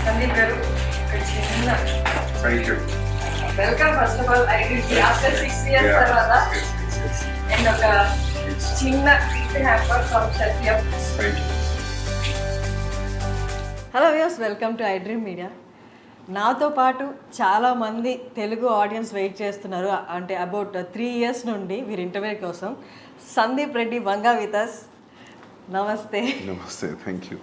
సందీప్ గారు ఒక చిన్న Thank you. Welcome first of all I give after 6 years తర్వాత అండ్ ఒక చిన్న gift hamper from Satyam. Thank you. Hello views, welcome to I dream media. నాతో పాటు చాలామంది తెలుగు ఆడియన్స్ వెయిట్ చేస్తున్నారు. అంటే అబౌట్ 3 ఇయర్స్ నుండి వీరి ఇంటర్వ్యూ కోసం సందీప్ రెడ్డి వంగా విత్ us. నమస్తే. Namaste. Thank you.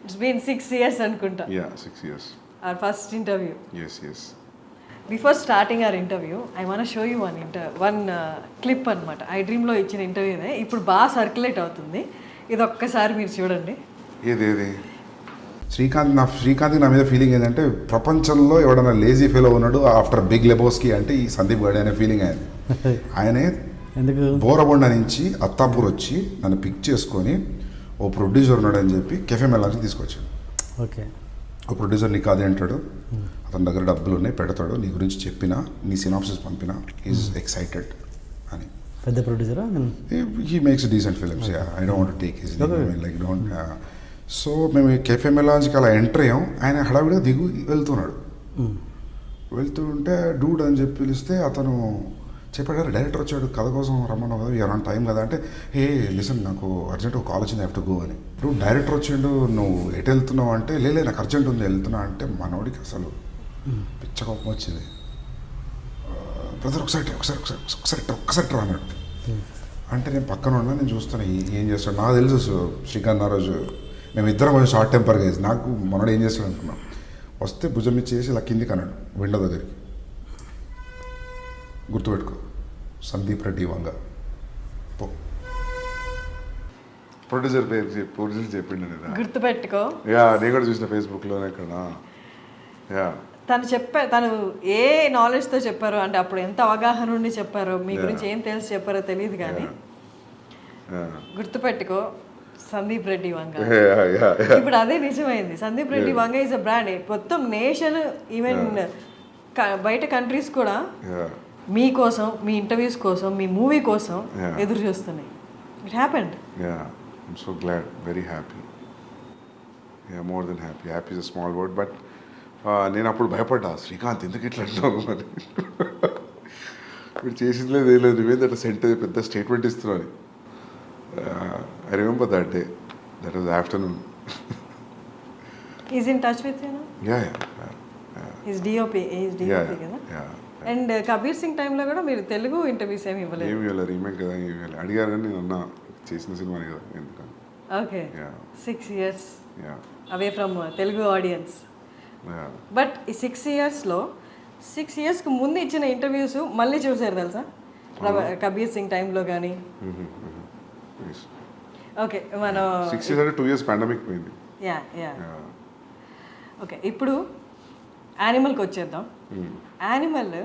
It's been 6 years అనుకుంటా. Yeah, 6 years. Our first interview. Yes, yes. Before starting our interview I want show you one clip అనమాట. ఐ డ్రీమ్లో ఇచ్చిన ఇంటర్వ్యూనే ఇప్పుడు బాగా సర్క్యులేట్ అవుతుంది. ఇది ఒక్కసారి మీరు చూడండి. ఏది శ్రీకాంత్కి నా మీద ఫీలింగ్ ఏంటంటే ప్రపంచంలో ఎవడన్నా లేజీ ఫెలో ఉన్నాడు ఆఫ్టర్ బిగ్ లెబోస్కి అంటే ఈ సందీప్ గడి అనే ఫీలింగ్ ఆయనే ఎందుకు బోరబొండ నుంచి అత్తాపూర్ వచ్చి నన్ను పిక్ చేసుకొని ఓ ప్రొడ్యూసర్ ఉన్నాడు అని చెప్పి కెఫే మెల్లానికి తీసుకొచ్చాడు. ఓకే, ఓ ప్రొడ్యూసర్ నీకు అదే అంటాడు, అతని దగ్గర డబ్బులు ఉన్నాయి పెడతాడు, నీ గురించి చెప్పినా నీ సినాప్సిస్ పంపినా ఈజ్ ఎక్సైటెడ్ అని. పెద్ద ప్రొడ్యూసరా? He makes decent films. I don't want to take his like don't. So మేము కెఫే మెలాన్స్కి అలా ఎంటర్ అయ్యాం. ఆయన హడావిడిగా వెళ్తున్నాడు. వెళ్తుంటే డూడ్ అని చెప్పి పిలిస్తే అతను చెప్పాడు, డైరెక్టర్ వచ్చాడు కథ కోసం రమ్మన్నావు కదా, ఎవరైనా టైం కదా అంటే, ఏ లిసన్ నాకు అర్జెంట్ ఒక కాల్ వచ్చింది, హ్యావ్ టు గో అని. ఇప్పుడు డైరెక్టర్ వచ్చిండు, నువ్వు ఎటు వెళ్తున్నావు అంటే, లేలే నాకు అర్జెంట్ ఉంది వెళ్తున్నా అంటే, మనోడికి అసలు పిచ్చ కోపం వచ్చింది. బ్రదర్ ఒకసారి రా అన్నాడు. అంటే నేను పక్కన ఉన్నా, నేను చూస్తాను ఏం చేస్తాడు. నాకు తెలుసు శ్రీకాంత్ ఆ రోజు మేము ఇద్దరం కొంచెం షార్ట్ టెంపర్గా వేసి నాకు మనోడు ఏం చేస్తాడు అనుకున్నాం. వస్తే భుజం మీద చేసి ఇలా కిందికి అన్నాడు విండో దగ్గరికి, గుర్తుపెట్టుకో సందీప్ రెడ్డి వంగ పో. ప్రొడ్యూసర్ చెప్పిండు గుర్తుపెట్టుకో. యా, నేను కూడా చూసిన ఫేస్బుక్లోనే ఇక్కడ. యా, తను ఏ నాలెడ్జ్తో చెప్పారో, అంటే అప్పుడు ఎంత అవగాహన ఉండి చెప్పారో, మీ గురించి ఏం తెలిసి చెప్పారో తెలియదు కానీ గుర్తుపెట్టుకో సందీప్ రెడ్డి వంగ. ఇప్పుడు అదే నిజమైంది. సందీప్ రెడ్డి వంగ ఈజ్ అ బ్రాండ్. మొత్తం నేషన్, ఈవెన్ బయట కంట్రీస్ కూడా మీకోసం, మీ ఇంటర్వ్యూస్ కోసం, మీ మూవీ కోసం ఎదురు చూస్తున్నాయి. It happened. I'm so glad, very happy. More than happy. Happy is a small word, but నేను అప్పుడు భయపడ్డా, శ్రీకాంత్ ఎందుకు ఇట్లా అంటున్నావు అని. ఇప్పుడు చేసింది లేదు ఏం లేదు, నువ్వేంది అట్లా పెద్ద స్టేట్మెంట్ ఇస్తున్నావు అని. I remember that day. That was afternoon. He's in touch with you now? Yeah. He's DOP కదా. అండ్ కబీర్ సింగ్ టైంలో కూడా మీరు తెలుగు ఇంటర్వ్యూస్ ఏమి ఇవ్వలేదు. ఏమి ఇవ్వలేదు, రీమేక్ కదా, ఏమి ఇవ్వలేదు. అడిగారు కానీ నేను అన్నా చేసిన సినిమా కదా ఎందుకని. Okay, 6 years away from Telugu audience. But ఈ 6 yearsలో 6 yearsకి ముందు ఇచ్చిన ఇంటర్వ్యూస్ మళ్ళీ చూసారు తెలుసా, కబీర్ సింగ్ టైంలో కానీ. ఓకే, మనం 6 years అంటే 2 years పాండమిక్ పోయింది. యా. ఓకే, ఇప్పుడు యానిమల్కి వచ్చేద్దాం. యానిమల్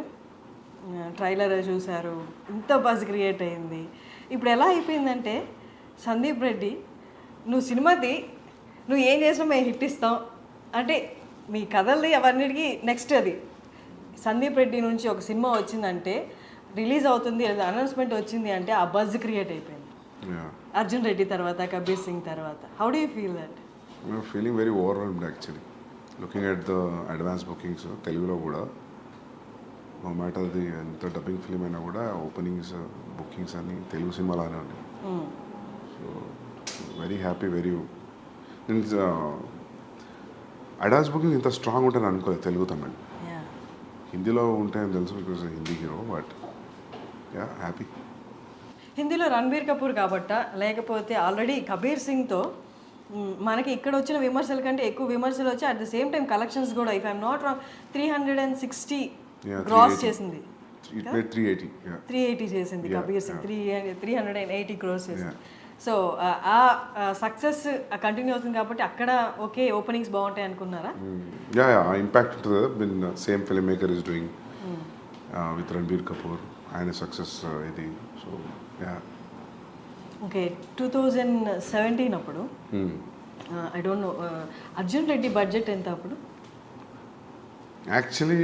ట్రైలర్ చూశారు, ఇంత బజ్ క్రియేట్ అయింది. ఇప్పుడు ఎలా అయిపోయిందంటే, సందీప్ రెడ్డి నువ్వు సినిమాది నువ్వు ఏం చేసినా మేము హిట్ ఇస్తాం అంటే, మీ కథల్ని అవన్నిటికీ నెక్స్ట్ అది సందీప్ రెడ్డి నుంచి ఒక సినిమా వచ్చిందంటే, రిలీజ్ అవుతుంది లేదా అనౌన్స్మెంట్ వచ్చింది అంటే ఆ బజ్ క్రియేట్ అయిపోయింది. అర్జున్ రెడ్డి తర్వాత, కబీర్ సింగ్ తర్వాత. How do you feel that? Feeling very overwhelmed actually. Looking at the advance bookings తెలుగులో కూడా, నో మ్యాటర్ అది ఎంత డబ్బింగ్ ఫిలిం అయినా కూడా ఓపెనింగ్స్ బుకింగ్స్ అన్ని తెలుగు సినిమాలానే ఉన్నాయి. So very happy. నేను అడ్వాన్స్ బుకింగ్ ఇంత స్ట్రాంగ్ ఉంటాయని అనుకోలేదు తెలుగు తమిళ్. హిందీలో ఉంటాయని తెలుసు because Hindi hero, but happy. హిందీలో రణబీర్ కపూర్ కాబట్ట, లేకపోతే ఆల్రెడీ కబీర్ సింగ్తో మనకి ఇక్కడ వచ్చిన విమర్శల కంటే ఎక్కువ విమర్శలు వచ్చి, at the same time collections కూడా, if I'm not wrong 360 cross చేసింది. 380 చేసింది కబీర్ సింగ్. 380 crores చేసింది. సో ఆ సక్సెస్ కంటిన్యూ అవుతుంది కాబట్టి అక్కడ ఓకే ఓపెనింగ్స్ బాగుంటాయి అనుకున్నారా? ఇంపాక్ట్ ఉంటుంది. Same film maker is doing with Ranbir Kapoor, ఆయన సక్సెస్ ఇది. సో ఓకే, 2017 అప్పుడు I don't know Arjun Reddy budget ఎంత అప్పుడు? యాక్చువల్లీ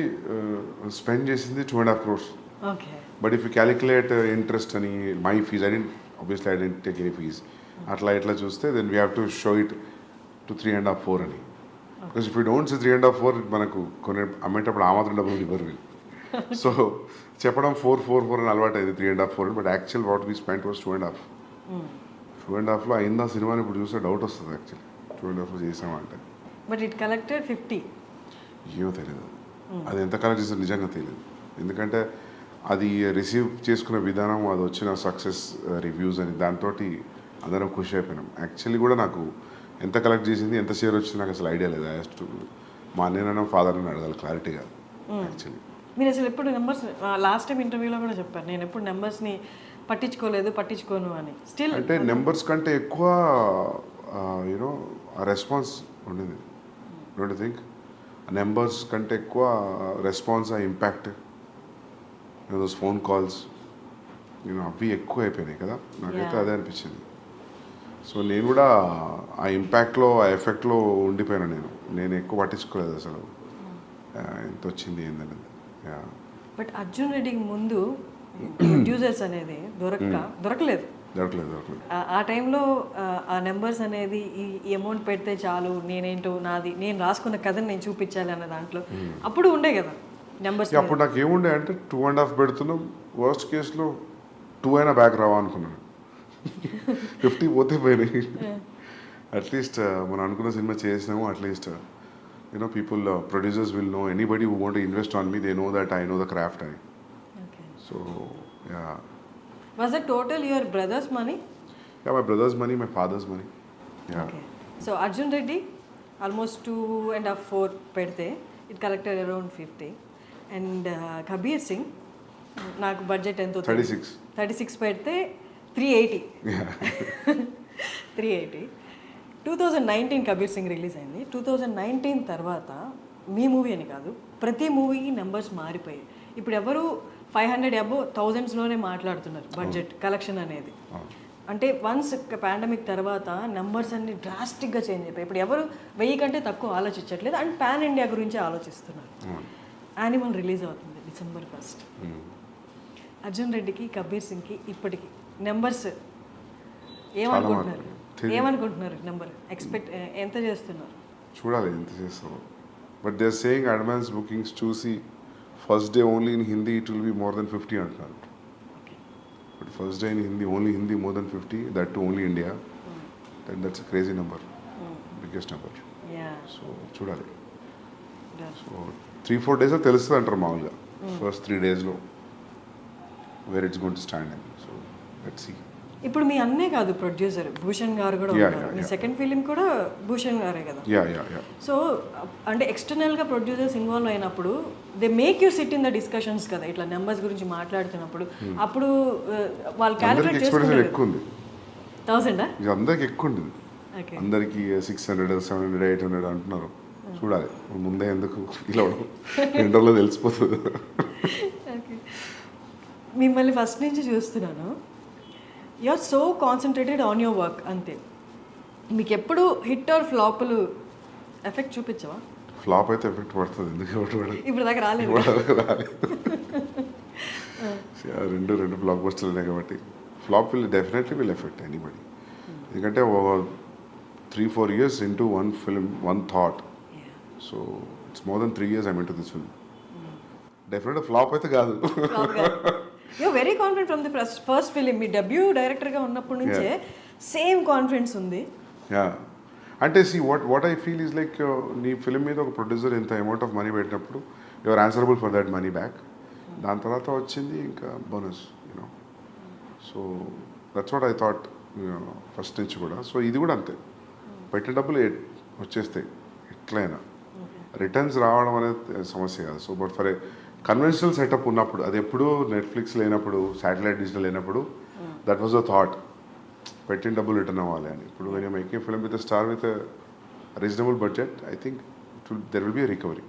స్పెండ్ చేసింది 2.5 crores. Okay, but if you calculate interest అని my fees, I didn't take any fees, అట్లా ఇట్లా చూస్తే then we have to show it to 3.5-4 అని. Because if you don't see 3.5, 4 మనకు కొన్ని అమ్మేటప్పుడు ఆ మాత్రం డబ్బులు ఇవ్వరు వీళ్ళు. సో చెప్పడం 4 అని అలవాటు అయింది, 3.5, 4, but actual what we spent was 2.5. 2.5లో అయిందా సినిమాని ఇప్పుడు చూస్తే డౌట్ వస్తుంది యాక్చువల్లీ 2.5లో చేసామంటే. But it collected 50. ఏమో తెలియదు అది ఎంత కలెక్ట్ చేస్తే నిజంగా తెలియదు. ఎందుకంటే అది రిసీవ్ చేసుకునే విధానం, అది వచ్చిన సక్సెస్ రివ్యూస్ అని దాంతో అందరం ఖుషి అయిపోయినాం. యాక్చువల్లీ కూడా నాకు ఎంత కలెక్ట్ చేసింది, ఎంత షేర్ వచ్చింది నాకు అసలు ఐడియా లేదు. యాజ్ మా అన్నయ్యనో ఫాదర్ని అడగాలి క్లారిటీగా యాక్చువల్లీ. మీరు అసలు ఎప్పుడు నెంబర్స్, లాస్ట్ టైం ఇంటర్వ్యూలో కూడా చెప్పారు, నేను ఎప్పుడు నెంబర్స్ని పట్టించుకోను అని. స్టిల్ అంటే నెంబర్స్ కంటే ఎక్కువ యూనో ఆ రెస్పాన్స్ ఉండింది. Don't you think? నెంబర్స్ కంటే ఎక్కువ రెస్పాన్స్, ఆ ఇంపాక్ట్, దోస్ ఫోన్ కాల్స్ అవి ఎక్కువ అయిపోయినాయి కదా. నాకైతే అదే అనిపించింది. సో నేను కూడా ఆ ఇంపాక్ట్లో, ఆ ఎఫెక్ట్లో ఉండిపోయాను. నేను ఎక్కువ పట్టించుకోలేదు అసలు ఎంత వచ్చింది ఏందనేది. బట్ అర్జున్ రెడ్డికి ముందు ప్రొడ్యూసర్స్ అనేది దొరకలేదు. ఆ టైంలో ఆ నెంబర్స్ అనేది ఈ అమౌంట్ పెడితే చాలు, నేనేంటో నాది, నేను రాసుకున్న కథని నేను చూపించాలి అన్న దాంట్లో అప్పుడు ఉండే కదా నెంబర్స్. అప్పుడు నాకు ఏముండే అంటే 2.5 పెడుతున్నాం, వర్స్ట్ కేసులో 2 అయినా బ్యాక్ రావా అనుకున్నాను. 50 పోతే పోయినాయి. అట్లీస్ట్ మనం అనుకున్న సినిమా చేసినాము. At least people, producers will know, anybody who want to invest on me, they know that I know the craft అని. So yeah. Was it total your brother's money? Yeah, my brother's money, my father's money. Yeah. Okay. So Arjun Reddy almost 2.5, 4 pedte, it collected around 50. And Kabir Singh, నాకు budget ఎంతో 36 పెడితే 380. 380. 2019 Kabir Singh release అయింది. 2019 తర్వాత మీ movie అని కాదు, ప్రతి మూవీకి numbers మారిపోయాయి. ఇప్పుడు ఎవరు 500 అబోవ్ 1000స్లోనే మాట్లాడుతున్నారు బడ్జెట్ కలెక్షన్ అనేది. అంటే వన్స్ పాండమిక్ తర్వాత నెంబర్స్ అన్ని డ్రాస్టిక్గా చేంజ్ అయిపోయి ఇప్పుడు ఎవరు 1000 కంటే తక్కువ ఆలోచించట్లేదు అండ్ పాన్ ఇండియా గురించి ఆలోచిస్తున్నారు. యానిమల్ రిలీజ్ అవుతుంది December 1st. అర్జున్ రెడ్డికి, కబీర్ సింగ్కి ఇప్పటికి నెంబర్స్ ఏమనుకుంటున్నారు? నెంబర్ ఎక్స్పెక్ట్ ఎంత చేస్తున్నారు? చూడాలి ఎంత చేస్తారో. But they are saying advance bookings చూసి first day only in Hindi it will be more than 50 అంటున్నారు. But first day in Hindi, only Hindi more than 50, that too only India. That's a crazy number, biggest number. So చూడాలి. So 3-4 డేస్లో తెలుస్తుంది అంటారు మామూలుగా. First 3 డేస్లో where it's going to stand and so let's see. ఇప్పుడు మీ అన్నే కాదు ప్రొడ్యూసర్, భూషణ్ గారు కూడా ఉన్నారు. మీ సెకండ్ ఫిలిం కూడా భూషణ్ గారే కదా. సో అంటే ఎక్స్టర్నల్గా ప్రొడ్యూసర్స్ ఇన్వాల్వ్ అయినప్పుడు they make you SIT in the discussions కదా, ఇట్లా నెంబర్స్ గురించి మాట్లాడుతున్నప్పుడు. అప్పుడు వాళ్ళు క్యాలిక్యులేట్ చేసుకుంటారు. ఎక్కువ ఉంది 1000 అందరికి ఎక్కువ ఉంటుంది. అందరికి 600, 700, 800 అంటున్నారు. చూడాలి ముందే ఎందుకు ఇలా 2 రోజుల్లో తెలిసిపోతుంది. మిమ్మల్ని ఫస్ట్ నుంచి చూస్తున్నాను, you are so concentrated on your work అంతే. మీకు ఎప్పుడు హిట్ ఆర్ ఫ్లాప్లు ఎఫెక్ట్ చూపించవా? ఫ్లాప్ అయితే ఎఫెక్ట్ పడుతుంది. ఎందుకు ఇప్పుడు దాకా రాలేదు. రెండు బ్లాక్ బస్టర్లు ఉన్నాయి కాబట్టి flop definitely will effect anybody. ఎందుకంటే 3-4 years into one film, one thought. So it's more than 3 years I'm into this film. Definitely flop అయితే కాదు. You very confident from the first film. మీ డెబ్యూ డైరెక్టర్గా ఉన్నప్పటి నుంచే same confidence ఉంది. అంటే see what I feel is like, నీ film మీద ఒక ప్రొడ్యూసర్ ఎంత అమౌంట్ ఆఫ్ మనీ పెట్టినప్పుడు you are answerable for that money back. దాని తర్వాత వచ్చింది ఇంకా bonus, so that's what I thought first నుంచి కూడా. సో ఇది కూడా అంతే, పెట్టిన డబ్బులు వచ్చేస్తాయి ఎట్లయినా. రిటర్న్స్ రావడం అనేది సమస్య కాదు. So but for a conventional setup ఉన్నప్పుడు, అది ఎప్పుడు నెట్ఫ్లిక్స్ లేనప్పుడు, శాటిలైట్ డిజిటల్ లేనప్పుడు, దట్ వాజ్ అ థాట్, పెట్టిన డబ్బులు రిటర్న్ అవ్వాలి అని. ఇప్పుడు when you making film with star with reasonable budget, I think there will B a recovery.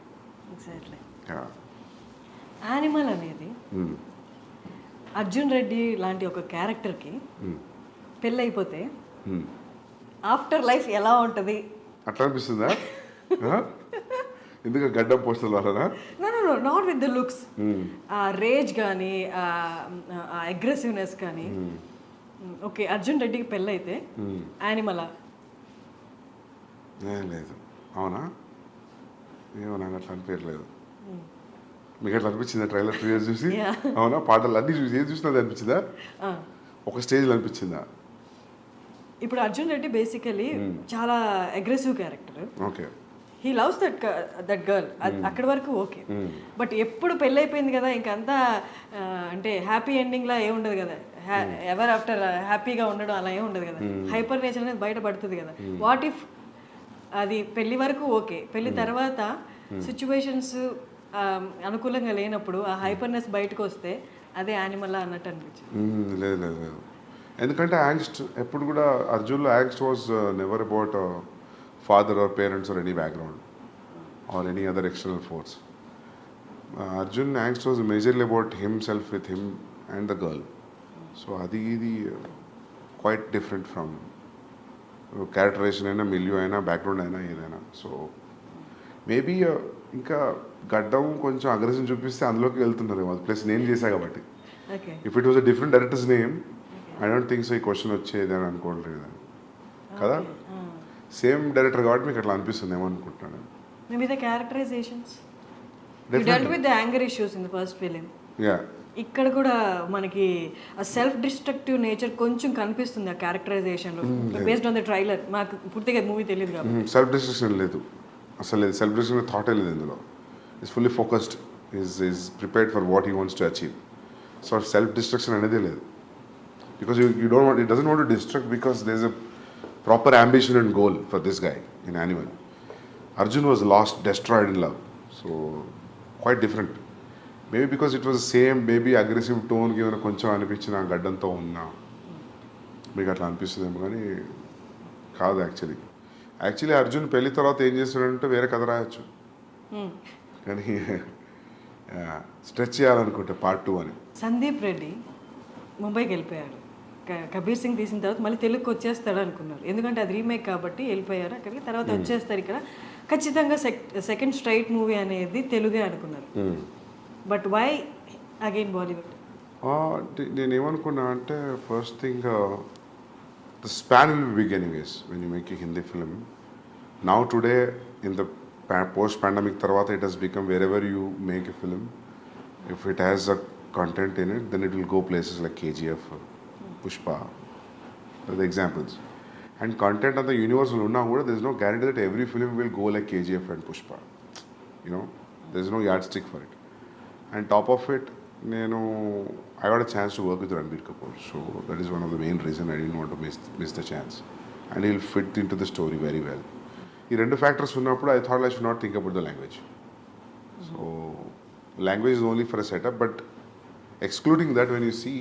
Animal అనేది అర్జున్ రెడ్డి లాంటి ఒక క్యారెక్టర్కి పెళ్ళైపోతే ఆఫ్టర్ లైఫ్ ఎలా ఉంటుంది అట్లా అనిపిస్తుందా? ఎందుకు గడ్డం పోస్టల్ వలన? No not with the looks, ఆ రేజ్ కానీ ఆ అగ్రెసివ్నెస్ కానీ. ఓకే, అర్జున్ రెడ్డికి పెళ్ళైతే యానిమలా? లేదు. అవునా? ఏమో నాకు అట్లా అనిపించలేదు. మీకు అట్లా అనిపించిందా ట్రైలర్ 3 ఇయర్స్ చూసి? Yeah. అవునా? పాటలు అన్నీ చూసి ఏది చూసినా అది అనిపించిందా? ఒక స్టేజ్లో అనిపించిందా? ఇప్పుడు అర్జున్ రెడ్డి బేసికలీ చాలా aggressive character. Okay. He loves that girl. అక్కడి వరకు ఓకే. బట్ ఎప్పుడు పెళ్ళి అయిపోయింది కదా ఇంకంతా అంటే హ్యాపీ ఎండింగ్ లా ఏముండదు కదా, ఎవర్ ఆఫ్టర్ హ్యాపీగా ఉండడం అలా ఏమి ఉండదు కదా, హైపర్ నేచర్ అనేది బయటపడుతుంది కదా. వాట్ ఇఫ్ అది పెళ్లి వరకు ఓకే, పెళ్లి తర్వాత సిచ్యువేషన్స్ అనుకూలంగా లేనప్పుడు ఆ హైపర్నెస్ బయటకు వస్తే అదే యానిమల్ అన్నట్టు అనిపించింది. లేదు లేదు లేదు, ఎందుకంటే యాంగ్స్ట్ ఎప్పుడు కూడా అర్జున్లో angst was never about father or parents or any background or any other external force. Arjun angst was majorly about himself with him and the girl. So అది ఇది క్వైట్ డిఫరెంట్ ఫ్రమ్ క్యారెక్టరైజేషన్ అయినా, milieu అయినా, background అయినా, ఏదైనా. So maybe ఇంకా గడ్డం కొంచెం aggression చూపిస్తే అందులోకి వెళ్తున్నారు అది ప్లస్ నేను చేశా కాబట్టి. Okay. If it was a different directors name I don't think so ఈ క్వశ్చన్ వచ్చేది అని అనుకోవట్లేదు కదా. సేమ్ డైరెక్టర్ కాబట్టి మీకు అట్లా అనిపిస్తుంది ఏమనుకుంటున్నాను. Maybe the characterisations you dealt with the anger issues in the first film. Yeah, ఇక్కడ కూడా మనకి ఆ సెల్ఫ్ డిస్ట్రక్టివ్ నేచర్ కొంచెం కనిపిస్తుంది ఆ క్యారెక్టరైజేషన్లో బేస్డ్ ఆన్ ద ట్రైలర్. మాకు పూర్తిగా మూవీ తెలియదు కాబట్టి. సెల్ఫ్ డిస్ట్రక్షన్ లేదు, అసలు లేదు. సెల్ఫ్ డిస్ట్రక్షన్ థాటే లేదు ఇందులో. Is fully focused, is prepared for what he wants to achieve. So self destruction అనేదే లేదు. Because you don't want, it doesn't want to destruct because there is a proper ambition and goal for this guy in Animal. Arjun was lost, destroyed in love. So quite different. Maybe because it was same, maybe aggressive టోన్కి ఏమైనా కొంచెం అనిపించిన గడ్డంతో ఉన్నా మీకు అట్లా అనిపిస్తుందేమో, కానీ కాదు actually Arjun పెళ్లి తర్వాత ఏం చేస్తాడంటే వేరే కథ రాయొచ్చు, కానీ స్ట్రెచ్ చేయాలనుకుంటే పార్ట్ 2 అని. సందీప్ రెడ్డి ముంబైకి వెళ్ళిపోయాడు. కబీర్ సింగ్ తీసిన తర్వాత మళ్ళీ తెలుగుకి వచ్చేస్తాడు అనుకున్నారు, ఎందుకంటే అది రీమేక్ కాబట్టి వెళ్ళిపోయారు అక్కడికి. తర్వాత వచ్చేస్తారు ఇక్కడ ఖచ్చితంగా సెకండ్ స్ట్రైట్ మూవీ అనేది తెలుగే అనుకున్నారు. But why again Bollywood? నేను ఏమనుకున్నా అంటే first thing the span will be big anyways when you make a Hindi film. Now today in the post-pandemic tarvata it has become wherever you make a film, if it has a content in it, then it will go places like KGF, Pushpa, are the examples. And content on the universal unna kuda there is no guarantee that every film will go like KGF and Pushpa. You know, there is no yardstick for it. And top of it, I got a chance to work with Ranbir Kapoor, so that is one of the main reason I didn't want to miss the chance. And he'll fit into the story very well. ఈ రెండు factors ఉన్నప్పుడు I thought I should not think about the language. So language is only for a setup, but excluding that, when you see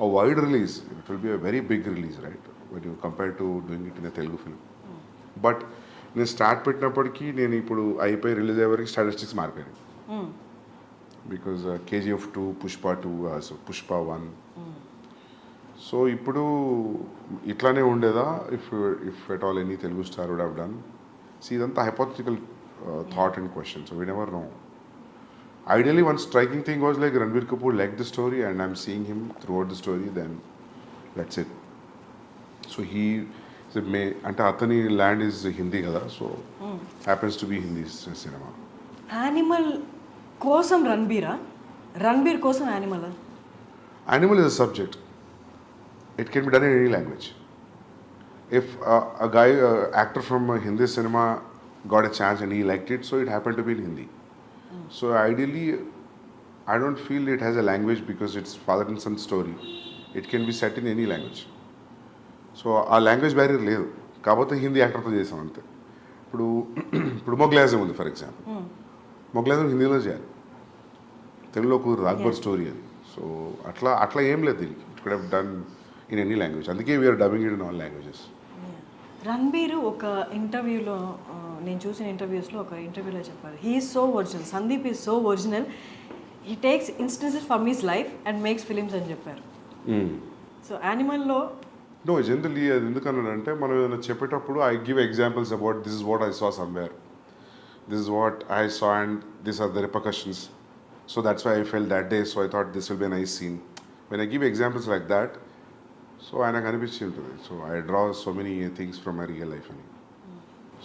a wide release, it will be a very big release, right? When you compare to doing it in a Telugu film. But నేను start పెట్టినప్పటికీ నేను ఇప్పుడు అయిపోయి release అయ్యే వరకు statistics మారిపోయాయి. Because KGF 2, Pushpa 2, so Pushpa 1. So ఇప్పుడు ఇట్లానే ఉండేదా if at all any Telugu star would have done? So ఇదంతా hypothetical thought and question, so we never know. Ideally, one striking thing was like Ranbir Kapoor liked the story and I'm seeing him throughout the story, then that's it. So he said, ante atani land is Hindi kada, so happens to be Hindi cinema. Animal కోసం రణబీర్ కోసం animal? Animal is a subject. It can be done in any language. If a guy, actor from Hindi cinema got a chance and he liked it, so it happened to be in Hindi. So ideally, I don't feel it has a language because it's father and son story. It can be set in any language. So ఆ language barrier లేదు కాకపోతే హిందీ యాక్టర్తో చేసాం అంతే. ఇప్పుడు మొగ్లాజం ఉంది for example, మొగ్లాజం హిందీలో చేయాలి, తెలుగులో కుదరదు, అక్బర్ స్టోరీ అని. సో అట్లా ఏం లేదు దీనికి, it could have done in any language, అందుకే we're dubbing it in all languages. Ranbir ఒక ఇంటర్వ్యూలో, నేను చూసిన ఇంటర్వ్యూస్లో ఒక ఇంటర్వ్యూలో చెప్పారు, he is so original, Sandeep is so original, he takes instances from his life and makes films అని చెప్పారు. సో యానిమల్లో నో జనరల్లీ అది ఎందుకన్నానంటే మనం ఏదైనా చెప్పేటప్పుడు I give examples about this is what I saw somewhere, this is what I saw and this are the repercussions, so that's why I felt that day, so I thought this will be nice scene. When I give examples like that, so ఆయనకు అనిపించి ఉంటుంది, so I draw so many things from my real life అని.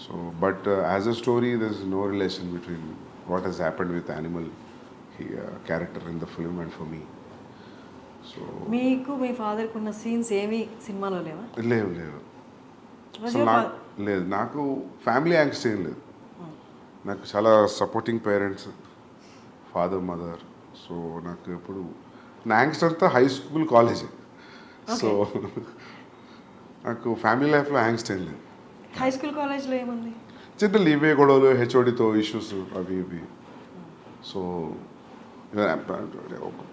So, but as a story, there's no relation between what has happened with animal character in the film and for me. So, మీకు మీ ఫాదర్కి ఉన్న scenes ఏమీ సినిమాలో లేవా? లేవు Was అసలు your నాకు లేదు, నాకు ఫ్యామిలీ యాంగ్స్ట్ ఏం లేదు. నాకు చాలా supporting parents, father mother. So నాకు ఎప్పుడు నా యాంగ్స్ట్ అంతా హై స్కూల్ కాలేజే. సో నాకు ఫ్యామిలీ లైఫ్లో యాంగ్స్ట్ ఏం లేదు. హై స్కూల్ కాలేజ్లో ఏముంది? చిన్న ఇవే గొడవలు, హెచ్ఓడితో ఇష్యూస్ అవి ఇవి. సో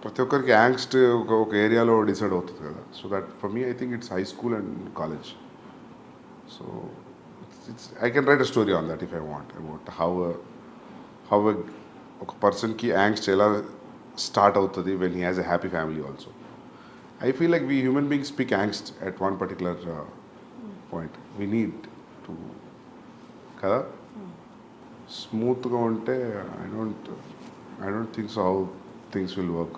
ప్రతి ఒక్కరికి యాంగ్స్ట్ ఒక ఏరియాలో డిసైడ్ అవుతుంది కదా. So that for me I think it's high school and college. So I can write a story on that if I want about how ఒక పర్సన్కి యాంగ్స్ట్ ఎలా స్టార్ట్ అవుతుంది when he has a happy family also. I feel like we human beings speak angst at one particular point. We need to కదా. స్మూత్గా ఉంటే I don't think so how things will work,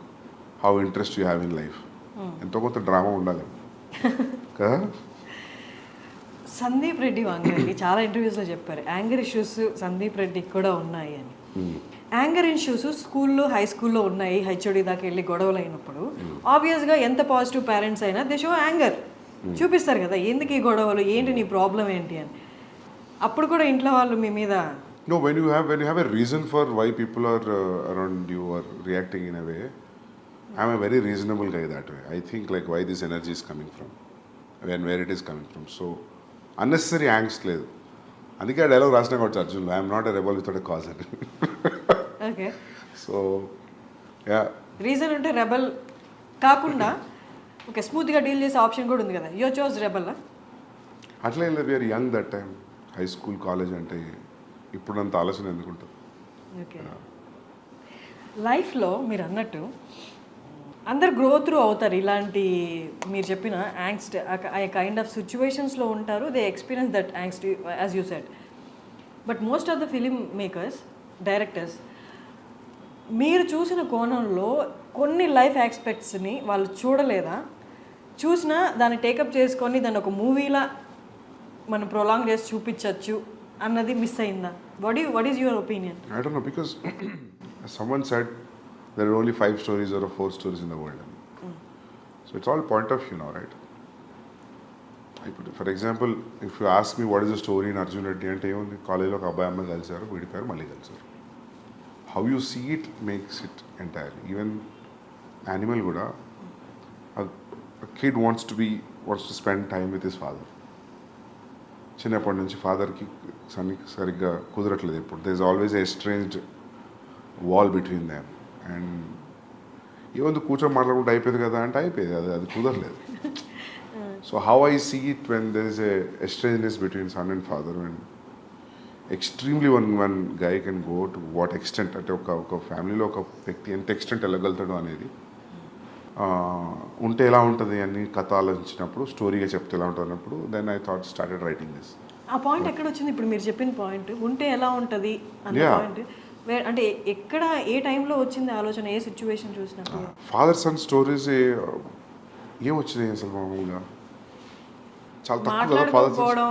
how interest you have in life. ఎంతో కొంత drama ఉండాలి కదా. సందీప్ రెడ్డి వాంగరెడ్డి చాలా ఇంటర్వ్యూస్లో చెప్పారు anger issues Sandeep రెడ్డికి కూడా ఉన్నాయి అని. యాంగర్ ఇష్యూస్ స్కూల్లో హై స్కూల్లో ఉన్నాయి, హెచ్ఓడి దాకా వెళ్ళి గొడవలు అయినప్పుడు ఆబ్వియస్గా ఎంత పాజిటివ్ పేరెంట్స్ అయినా దే షో యాంగర్, చూపిస్తారు కదా ఎందుకు ఈ గొడవలు, ఏంటి నీ ప్రాబ్లం ఏంటి అని. అప్పుడు కూడా ఇంట్లో వాళ్ళు మీ మీద No, when you have a reason for why people are around you or reacting in a way, I'm a very reasonable guy that way. I think like why this energy is coming from and where it is coming from. So unnecessary angst లేదు. అందుకే ఆ dialogue రాసిన కాబట్టి Arjun, I'm not a rebel without a cause అని. Okay so yeah, reason ఉంటే rebel కాకుండా okay స్మూత్గా deal చేసే ఆప్షన్ కూడా ఉంది కదా. You chose rebel. అట్లా ఏం లేదు, we're young that time. High school college అంటే ఇప్పుడంత ఆలోచన ఎందుకుంటుంది. ఓకే లైఫ్లో మీరు అన్నట్టు అందరు గ్రో త్రూ అవుతారు, ఇలాంటి మీరు చెప్పిన యాంగ్స్ట్ ఆ కైండ్ ఆఫ్ సిచ్యువేషన్స్లో ఉంటారు, they experience that angst as you said. But most of the film makers, directors మీరు చూసిన కోణంలో కొన్ని లైఫ్ ఆస్పెక్ట్స్ని వాళ్ళు చూడలేదా, చూసినా దాన్ని టేకప్ చేసుకొని దాన్ని ఒక మూవీలా మనం ప్రొలాంగ్ చేసి చూపించవచ్చు అన్నది మిస్ అయిందా? What is your opinion? I don't know, because someone said there are only 5 stories or 4 stories in the world. So it's all point of view now, right? For example, if you ask me what is the story in Arjun Reddy అంటే ఏముంది, కాలేజ్లో ఒక అబ్బాయి అమ్మాయి కలిసారు, విడిపోయారు, మళ్ళీ కలిసారు. How you see it makes it entirely. Even animal కూడా, a kid wants to spend time with his father. చిన్నప్పటి నుంచి ఫాదర్కి సన్నికి సరిగ్గా కుదరట్లేదు ఇప్పుడు. There is always a estranged wall between them. And ఏముంది కూర్చొని మాట్లాడుకుంటే అయిపోయింది కదా అంటే అయిపోయింది, అది కుదరలేదు. So how I see it when there is a estrangeness between son and father, and extremely one guy can go to what extent, అంటే ఒక ఫ్యామిలీలో ఒక వ్యక్తి ఎంత ఎక్స్టెంట్ వెళ్ళగలుగుతాడు అనేది ఉంటే ఎలా ఉంటుంది అని కథ ఆలోచించినప్పుడు, స్టోరీగా చెప్తే ఎలా ఉంటుంది అన్నప్పుడు, then I thought started writing this. ఆ పాయింట్ ఎక్కడ వచ్చింది ఇప్పుడు మీరు చెప్పిన పాయింట్, ఉంటే ఎలా ఉంటుంది అన్న పాయింట్ అంటే ఎక్కడ ఏ టైంలో వచ్చింది ఆలోచన, ఏ సిచ్యువేషన్ చూసినప్పుడు? ఫాదర్ సన్ స్టోరీస్ ఏం వచ్చినాయి అసలు మామూలుగా చాలా తక్కువ కదా.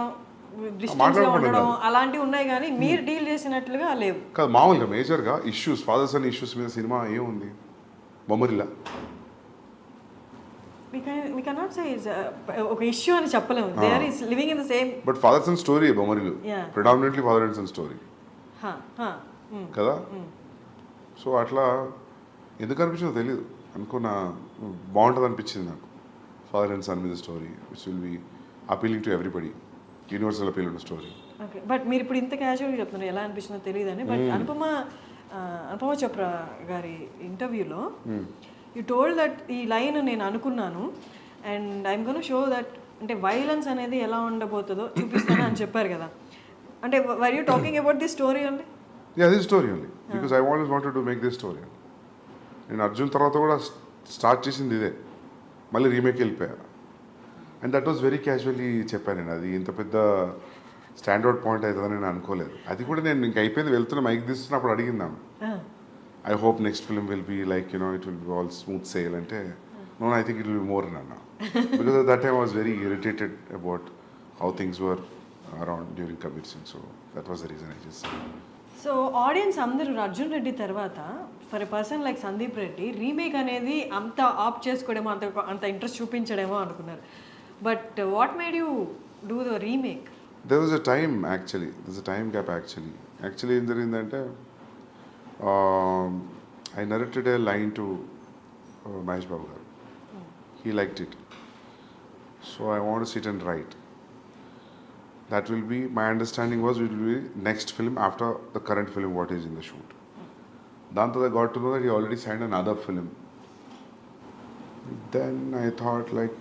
ఫాదర్ ఉండడం అలాంటివి ఉన్నాయి కానీ మీరు డీల్ చేసినట్లుగా లేవు కాదు. మామూలుగా మేజర్గా ఇష్యూస్, ఫాదర్ సన్ ఇష్యూస్ మీద సినిమా ఏముంది, బొమ్మరిలా. we cannot say it's ఒక ఇష్యూ అని చెప్పలేము. they are living in the same, but father son story Bommarillu predominantly father and son story కదా. సో అట్లా ఎందుకు అనిపించిందో తెలియదు, అనుకున్నా బాగుంటుంది అనిపించింది నాకు. ఫాదర్ అండ్ సన్ మీద story which will be appealing to everybody, universal appeal to story. Okay but మీరు ఇప్పుడు ఇంత క్యాజువల్గా చెప్తున్నారు, ఎలా అనిపించిందో తెలియదని. బట్ అనుపమ చోప్రా గారి ఇంటర్వ్యూలో యూ టోల్డ్ దట్ ఈ లైన్ నేను అనుకున్నాను and I'm gonna show that, అంటే వైలెన్స్ అనేది ఎలా ఉండబోతుందో చూపిస్తాను అని చెప్పారు కదా. అంటే were you talking about the story only? Yeah, this story only, because I always wanted to make this story. నేను అర్జున్ తర్వాత కూడా స్టార్ట్ చేసింది ఇదే, మళ్ళీ రీమేక్ వెళ్ళిపోయా. And that was very casually చెప్పాను నేను. అది ఇంత పెద్ద స్టాండర్డ్ పాయింట్ అవుతుందని నేను అనుకోలేదు. అది కూడా నేను ఇంక అయిపోయింది, వెళ్తున్నా మైక్ తీస్తున్నప్పుడు అడిగిందాం, I hope next film will be like it will be all smooth sail అంటే, no I think it will be more అన్న. Because that time I was very irritated about how things were around during Kabir Singh. So that was the reason I just said. So audience అందరూ అర్జున్ రెడ్డి తర్వాత for a person like Sandeep Reddy remake అనేది అంత opt చేసుకోవడమో అంత interest చూపించడమో అనుకున్నారు. But what made you do the remake? There was a time actually. There's a time gap actually. Actually, ఏం జరిగిందంటే I narrated a line to Mahesh Babu garu. He liked it. So I want to sit and write. That will be, my understanding was, it will be next film after the current film what is in the shoot. Danto I got to know that he already signed another film. Then I thought like,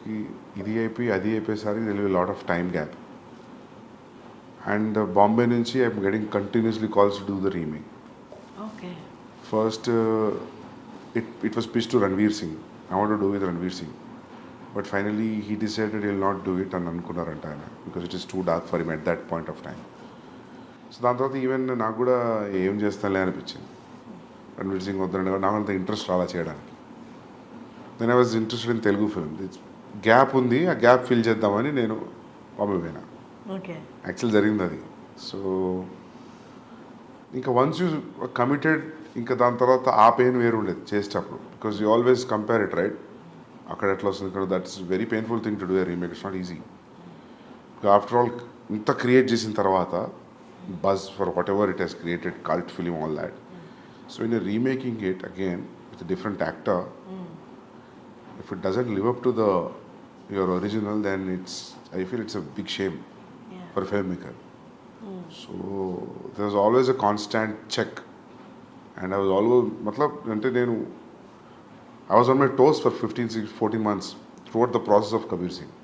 idi అయిపోయి అది అయిపోయేసరికి there will be a lot of time gap. And Bombay nunchi I'm getting continuously calls to do the remake. Okay. First, it was pitched to Ranveer Singh. I want to do with Ranveer Singh. But finally, he decided he'll not do it and అనుకున్నారంట ఆయన, because it is too dark for him at that point of time. So దాని తర్వాత even నాకు కూడా ఏం చేస్తానులే అనిపించింది. రణ్వీర్ సింగ్ వద్దండి, నాకు అంత ఇంట్రెస్ట్ రాలా చేయడానికి. Then I was interested in Telugu film. Gap ఉంది, ఆ గ్యాప్ ఫిల్ చేద్దామని నేను బాంబే పోయినా. ఓకే. యాక్చువల్ జరిగింది అది. సో ఇంకా వన్స్ యూ కమిటెడ్, ఇంకా దాని తర్వాత ఆ పెయిన్ వేరు ఉండేది చేసేటప్పుడు, because you always compare it, right? అక్కడ ఎట్లా వస్తుంది, ఇక్కడ that's very painful thing to do a remake. It's not easy. After all ఇంత క్రియేట్ చేసిన తర్వాత buzz for what ever it has created, cult film, all that. So in remaking it again with different actor, if it doesn't live up to your original, then I feel it's a big shame for a filmmaker. So there was always a constant check, and I was always ante nenu I was on my toes for 14 months throughout the process of Kabir Singh.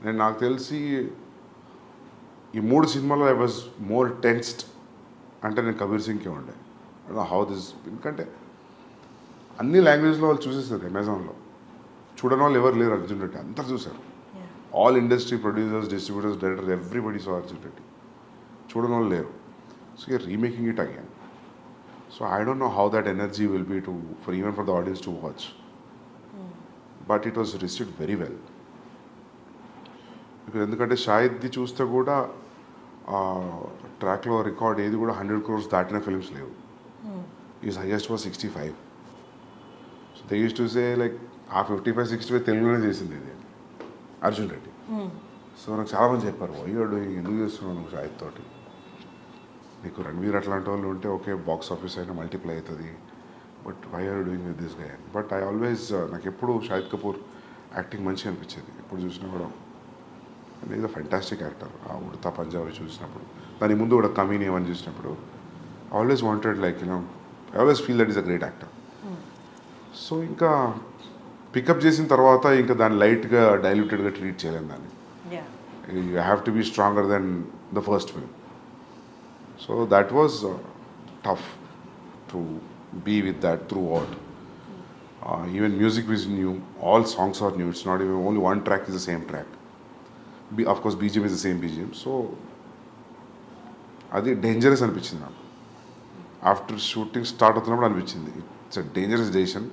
నేను నాకు తెలిసి ఈ 3 సినిమాలో I was more tensed అంటే నేను కబీర్ సింగ్కే ఉండే. How this, ఎందుకంటే అన్ని లాంగ్వేజ్లో వాళ్ళు చూసేస్తారు. అమెజాన్లో చూడని వాళ్ళు ఎవరు లేరు. అర్జున్ రెడ్డి అంతా చూశారు. All industry producers, distributors, directors, everybody so Arjun Reddy. చూడని వాళ్ళు లేరు. So you're remaking it again. So I don't know how that energy will be for even for the audience to watch. But it was received very well. Because ఎందుకంటే షాహిద్ది చూస్తే కూడా ట్రాక్లో record ఏది కూడా 100 crores దాటిన ఫిల్మ్స్ లేవు. Is highest was 65. So they use to say like ఆ 55-65 తెలుగులోనే చేసింది ఇది అర్జున్ రెడ్డి. సో నాకు చాలామంది చెప్పారు, అయ్యో డూయింగ్, ఎందుకు చేస్తున్నావు నువ్వు షాహిద్ తోటి, నీకు రణ్వీర్ అట్లాంటి వాళ్ళు ఉంటే ఓకే బాక్స్ ఆఫీస్ అయినా మల్టిప్లై అవుతుంది, but why are doing with this guy. But I always, నాకు ఎప్పుడు షాహిద్ కపూర్ యాక్టింగ్ మంచిగా అనిపించేది. ఎప్పుడు చూసినా కూడా ఈజ్ అ ఫెంటాస్టిక్ యాక్టర్. ఆ ఉడతా పంజాబీ చూసినప్పుడు, దాని ముందు కూడా కమీని ఏమని చూసినప్పుడు always wanted like I always feel that is a great actor. So ఇంకా పికప్ చేసిన తర్వాత ఇంకా దాన్ని లైట్గా డైల్యూటెడ్గా ట్రీట్ చేయలేము దాన్ని. You have to be stronger than the first film. So that was tough to be with that throughout. Even music is new, all songs are new, it's not even only one track is the same track. Of course BGM is the same BGM. So అది dangerous అనిపించింది నాకు. After shooting start అవుతున్నప్పుడు అనిపించింది it's a dangerous decision,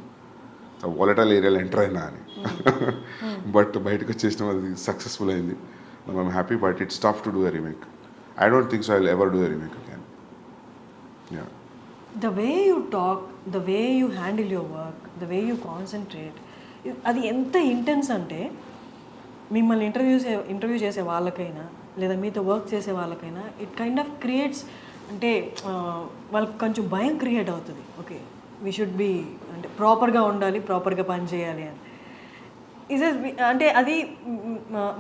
volatile ఏరియాలో enter అయినా అని. But బయటకు వచ్చేసిన అది సక్సెస్ఫుల్ అయింది. I'm happy. But it's tough to do a remake. I don't think so I will ever do a remake again. Yeah. The way you talk, the way you handle your work, the way you concentrate, అది ఎంత intense అంటే మిమ్మల్ని interview చేసే వాళ్ళకైనా లేదా మీతో work చేసే వాళ్ళకైనా ఇట్ కైండ్ ఆఫ్ క్రియేట్స్, అంటే వాళ్ళకి కొంచెం భయం క్రియేట్ అవుతుంది. ఓకే, వీ షుడ్ బీ, అంటే ప్రాపర్గా ఉండాలి, ప్రాపర్గా పని చేయాలి అని. అంటే అది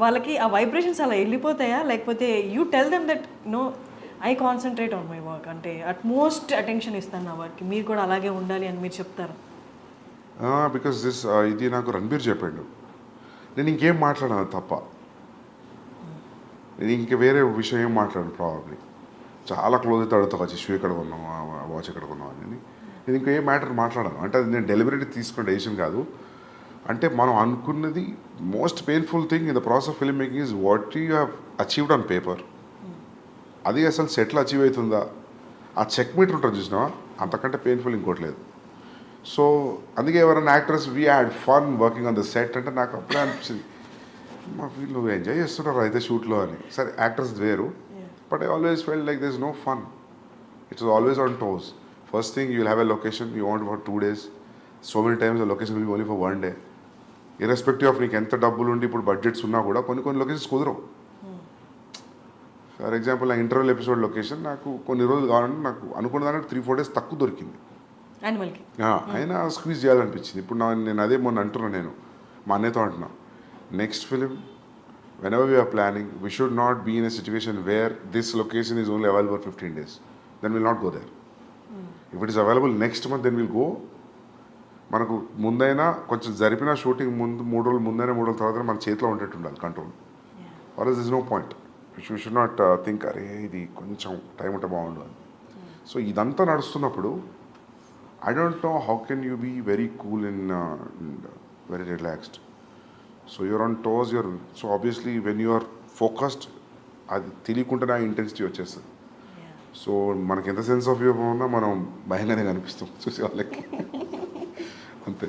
వాళ్ళకి ఆ వైబ్రేషన్స్ అలా వెళ్ళిపోతాయా, లేకపోతే you tell them that no I concentrate on my work, అంటే అట్మోస్ట్ అటెన్షన్ ఇస్తాను నా వర్క్కి, మీరు కూడా అలాగే ఉండాలి అని మీరు చెప్తారు? బికాస్ దిస్ ఇది నాకు రణబీర్ చెప్పాడు. నేను ఇంకేం మాట్లాడాను తప్ప, నేను ఇంక వేరే విషయం ఏం మాట్లాడాను. ప్రాబబ్లీ చాలా క్లోజ్ అయితే అడుగుతా, వచ్చి షూ ఎక్కడ కొన్నావు, వాచ్ ఎక్కడ కొన్నావు అని. నేను ఇంకా ఏ మ్యాటర్ మాట్లాడాను. అంటే అది నేను డెలిబరేట్గా తీసుకున్న డెసిషన్ కాదు. అంటే మనం అనుకున్నది most painful thing in the process of film making is what you have achieved on paper. అది అసలు సెట్లో అచీవ్ అవుతుందా, ఆ చెక్ మీటర్ ఉంటుంది చూసినా, అంతకంటే పెయిన్ఫుల్ ఇంకోటి లేదు. సో అందుకే ఎవరైనా actors we had fun working on the set అంటే నాకు అప్పుడే అనిపించింది, మా వీళ్ళు ఎంజాయ్ చేస్తున్నారు అయితే షూట్లో అని. సరే యాక్టర్స్ వేరు, but I always felt like this no fun. It's always on toes. First thing you will have a location you want for 2 days. So many times the location will be only for 1 day. Irrespective of నీకు ఎంత డబ్బులు ఉండి ఇప్పుడు budgets ఉన్నా కూడా కొన్ని locations కుదరవు. For example నా ఇంటర్వెల్ ఎపిసోడ్ లొకేషన్ నాకు కొన్ని రోజులు కావాలంటే నాకు అనుకున్న దానికి 3-4 days తక్కువ దొరికింది. యానిమల్కి అయినా స్క్వీజ్ చేయాలనిపించింది. ఇప్పుడు నేను అదే మొన్న అంటున్నాను, నేను మా అన్నయ్యతో అంటున్నా, next film whenever we are planning, we should not be in a situation where this location is only available for 15 days. Then we'll not go there. If it is available next month, then we'll go. మనకు ముందైనా కొంచెం జరిపిన shooting ముందు 3 రోజులు ముందైనా 3 రోజుల తర్వాత మన చేతిలో ఉండేట్టు ఉండాలి control. Or is is no point. You should not think అరే ఇది కొంచెం టైం ఉంటే బాగుండు అని. సో ఇదంతా నడుస్తున్నప్పుడు I don't know how can you be very cool and very relaxed. So you're on toes, so obviously when you're focused అది తెలియకుండానే ఆ ఇంటెన్సిటీ వచ్చేస్తుంది. సో మనకి ఎంత సెన్స్ ఆఫ్ హ్యూమర్ ఉన్నా మనం భయంగానే కనిపిస్తాం చూసే వాళ్ళకి. అంతే.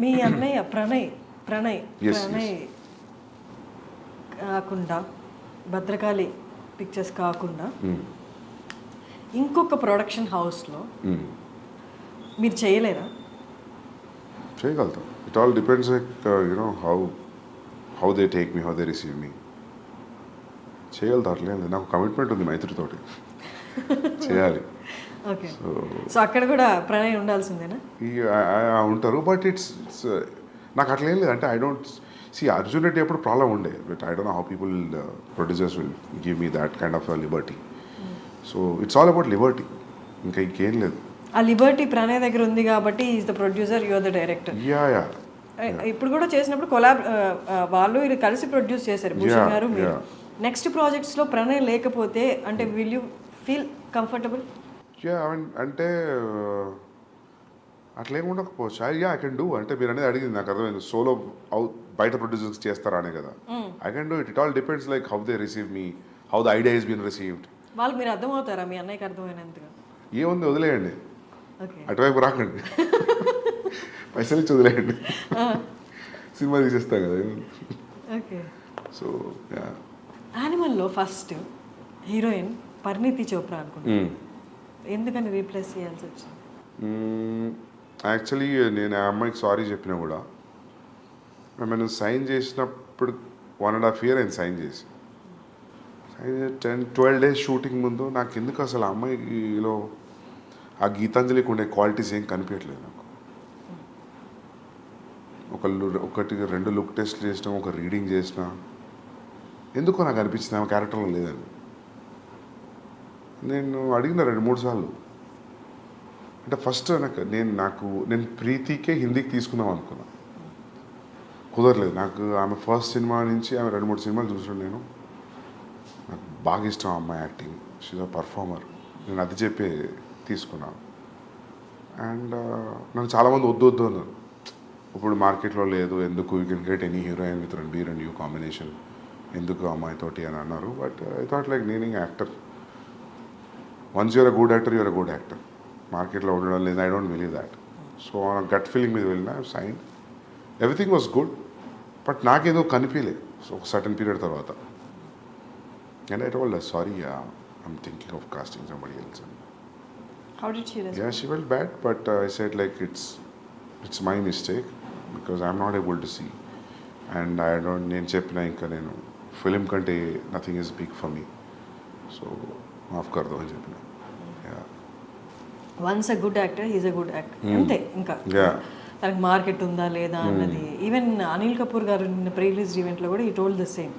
మీ అన్నయ్య ప్రణయ్ Yes. కాకుండా భద్రకాళి పిక్చర్స్ కాకుండా ఇంకొక ప్రొడక్షన్ హౌస్లో మీరు చేయలేరా? చేయగలుగుతాం. It all depends like you know how they take me, how they receive me. చేయగలుగుతా, అట్లేదు. నాకు కమిట్మెంట్ ఉంది మైత్రితోటి చేయాలి. ఓకే. సో అక్కడ కూడా ప్రణయ్ ఉండాల్సిందేనా? ఉంటారు, బట్ ఇట్స్ నాకు అట్లా ఏం లేదు. అంటే I don't see Arjun Reddy అప్పుడు ప్రాబ్లం ఉండే, but I don't know how people producers will give me that kind of liberty. So it's all about liberty, ఇంకా ఇంకేం లేదు. ఆ లిబర్టీ ప్రణయ్ దగ్గర ఉంది కాబట్టి is the producer, you are the director. Yeah. ఇప్పుడు కూడా చేసినప్పుడు వాళ్ళు ఇది కలిసి ప్రొడ్యూస్ చేశారు, భూషణ్ గారు మీరు. నెక్స్ట్ ప్రాజెక్ట్స్లో ప్రణయ్ లేకపోతే అంటే will you feel comfortable? Yeah, అంటే అట్లేం ఉండకపోవచ్చు. I can do. అంటే మీరు అనేది అడిగింది నాకు అర్థమైంది. సోలో బయట ప్రొడ్యూసర్స్ చేస్తారా అనే కదా. I can do it. It all depends like how they receive me, how the idea is been received. వాళ్ళకి మీరు అర్థమవుతారా? మీ అన్నయ్యకి అర్థమైనంతగా? ఏముంది, వదిలేయండి, అటువైపు రాకండి, పైసలు ఇచ్చి వదిలేయండి, సినిమా తీసేస్తాం కదా. ఓకే. సో యానిమల్లో ఫస్ట్ హీరోయిన్ పరిణీతి చోప్రా అనుకుంటున్నాను. ఎందుకని రీప్లేస్ చేయాల్సి వచ్చింది? యాక్చువల్లీ నేను ఆ అమ్మాయికి సారీ చెప్పినా కూడా మేము సైన్ చేసినప్పుడు 1.5 years అయింది సైన్ చేసి. 10-12 days షూటింగ్ ముందు నాకు ఎందుకు అసలు ఆ అమ్మాయిలో ఆ గీతాంజలికి ఉండే క్వాలిటీస్ ఏం కనిపించట్లేదు నాకు. 1-2 లుక్ టెస్ట్లు చేసినా, ఒక రీడింగ్ చేసినా, ఎందుకో నాకు అనిపించింది ఆమె క్యారెక్టర్లో లేదని. నేను అడిగిన 2-3 సార్లు. అంటే ఫస్ట్ నేను ప్రీతికే హిందీకి తీసుకుందాం అనుకున్నా, కుదరలేదు. నాకు ఆమె ఫస్ట్ సినిమా నుంచి ఆమె 2-3 సినిమాలు చూసాను నేను. నాకు బాగా ఇష్టం ఆ అమ్మాయి యాక్టింగ్, షీజ్ అ పర్ఫార్మర్. నేను అది చెప్పి తీసుకున్నాను. అండ్ నన్ను చాలామంది వద్దు అన్నారు. ఇప్పుడు మార్కెట్లో లేదు, ఎందుకు, you can get any heroine with Ranbir and you combination, ఎందుకు అమ్మాయితోటి అని అన్నారు. బట్ ఐ థాట్ లైక్ నేనింగ్ actor, once you're a good actor you're a good actor. మార్కెట్లో ఉండడం లేదు, I don't believe that. So gut feeling మీద వెళ్ళిన sign, everything was good, but నాకేదో కనిపించలేదు. సో ఒక సర్టన్ పీరియడ్ తర్వాత and I told sorry, I'm thinking of casting somebody else. How did she respond? Yeah, she felt bad, but I said like it's my mistake because I'm not able to see, and I don't. నేను చెప్పిన ఇంకా నేను film కంటే nothing is big for me, so మాఫ్ కర్దో అని చెప్పిన. Once a good actor he's a good actor, అంతే. ఇంకా తనకి మార్కెట్ ఉందా లేదా అన్నది. ఈవెన్ అనిల్ కపూర్ గారు నిన్న ప్రీ రిలీజ్ ఈవెంట్లో కూడా ఈ టోల్డ్ ద సేమ్.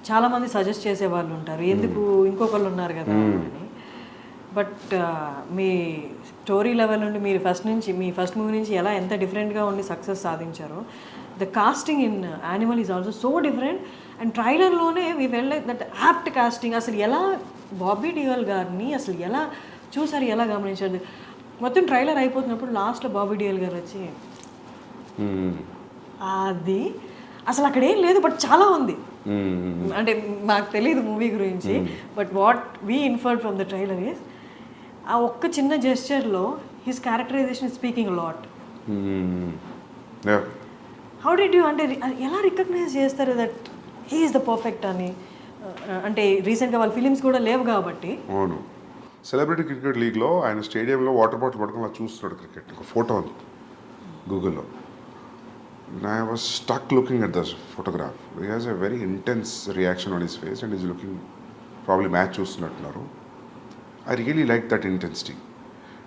చాలామంది సజెస్ట్ చేసే వాళ్ళు ఉంటారు, ఎందుకు ఇంకొకళ్ళు ఉన్నారు కదా అని. బట్ మీ స్టోరీ లెవెల్ నుండి మీరు మీ ఫస్ట్ మూవీ నుంచి ఎంత డిఫరెంట్గా ఉండి సక్సెస్ సాధించారో, the casting in Animal is also so different. And ట్రైలర్లోనే we felt like that apt casting. అసలు ఎలా బాబీ డియోల్ గారిని అసలు ఎలా చూసారు, ఎలా గమనించారు? మొత్తం ట్రైలర్ అయిపోతున్నప్పుడు లాస్ట్లో బాబీ డియోల్ గారు వచ్చి అది అసలు అక్కడ ఏం లేదు, బట్ చాలా ఉంది. అంటే మాకు తెలియదు మూవీ గురించి, but what we inferred from the trailer is ఆ ఒక్క చిన్న జెస్చర్లో his characterisation is speaking lot. How did you అంటే ఎలా రికగ్నైజ్ చేస్తారు that he is the perfect అని? అంటే రీసెంట్గా వాళ్ళ ఫిలిమ్స్ కూడా లేవు కాబట్టి. అవును, సెలబ్రిటీ క్రికెట్ లీగ్లో ఆయన స్టేడియంలో వాటర్ బాటిల్ పట్టుకుని అలా చూస్తున్నాడు క్రికెట్. ఒక ఫోటో ఉంది గూగుల్లో. I was stuck looking at this photograph. He has a very intense reaction on his face and he's looking probably match చూస్తున్నట్టున్నారు. I really like that intensity.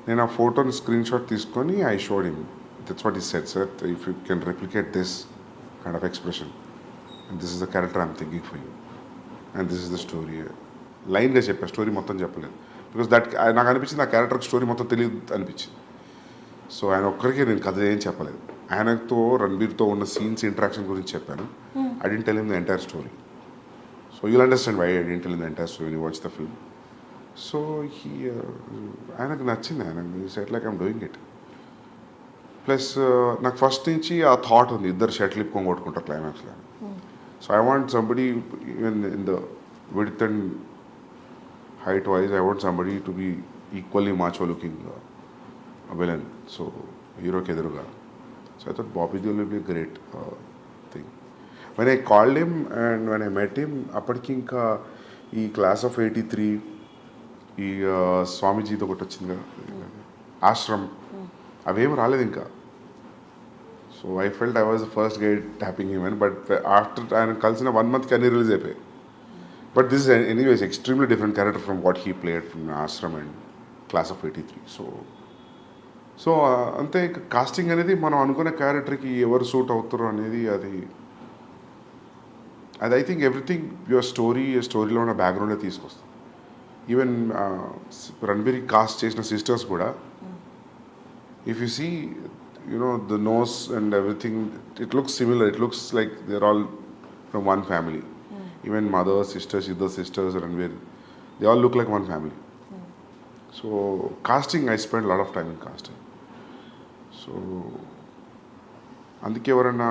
నేను ఆ ఫోటోని స్క్రీన్ షాట్ తీసుకొని I showed him. That's what he said, sir. If you can replicate this kind of expression, and this is the character I'm thinking for you, and this is the story. లైన్గా చెప్పా, story మొత్తం చెప్పలేదు. Because that నాకు అనిపించింది ఆ క్యారెక్టర్కి story మొత్తం తెలియదు అనిపించింది. సో ఆయన ఒక్కరికి నేను కథ ఏం చెప్పలేదు. ఆయనతో రణబీర్తో ఉన్న సీన్స్ ఇంటరాక్షన్ గురించి చెప్పాను. I didn't tell him the entire story. So you'll understand why I didn't tell him the entire story watch the film. So ఆయనకు నచ్చింది. ఆయన said like I'm doing it. Plus నాకు ఫస్ట్ నుంచి ఆ thought ఉంది, ఇద్దరు షటిల్ ఇప్పుకొని కొట్టుకుంటారు క్లైమాక్స్లో. So I want somebody even in the width and height wise, I want somebody to be equally macho looking villain. So hero ke eduruga. So I thought Bobby Deol will be a great thing. When I called him and when I met him, appadiki inka ee class of 83 ee Swamiji తో ఒకటి వచ్చింది కదా, ఆశ్రమ్, అవేం రాలేదు ఇంకా. So I felt I was the first guy tapping him. But after ఆయన కలిసిన 1 month అన్ని రిలీజ్ అయిపోయాయి. But this is anyways extremely different character from what he played from Ashram and Class of 83. So అంతే casting అనేది మనం అనుకున్న క్యారెక్టర్కి ఎవరు సూట్ అవుతారో అనేది అది ఐ థింక్ ఎవ్రీథింగ్ యువర్ స్టోరీలో ఉన్న బ్యాక్గ్రౌండే తీసుకొస్తాం. ఈవెన్ రణబీర్ కాస్ట్ చేసిన సిస్టర్స్ కూడా if you see the nose and everything it looks similar. It looks like they are all from one family. Even mother, sisters, other sisters, Ranveer, they all look like one family. So casting, I spent a lot of time in casting. So అందుకే ఎవరన్నా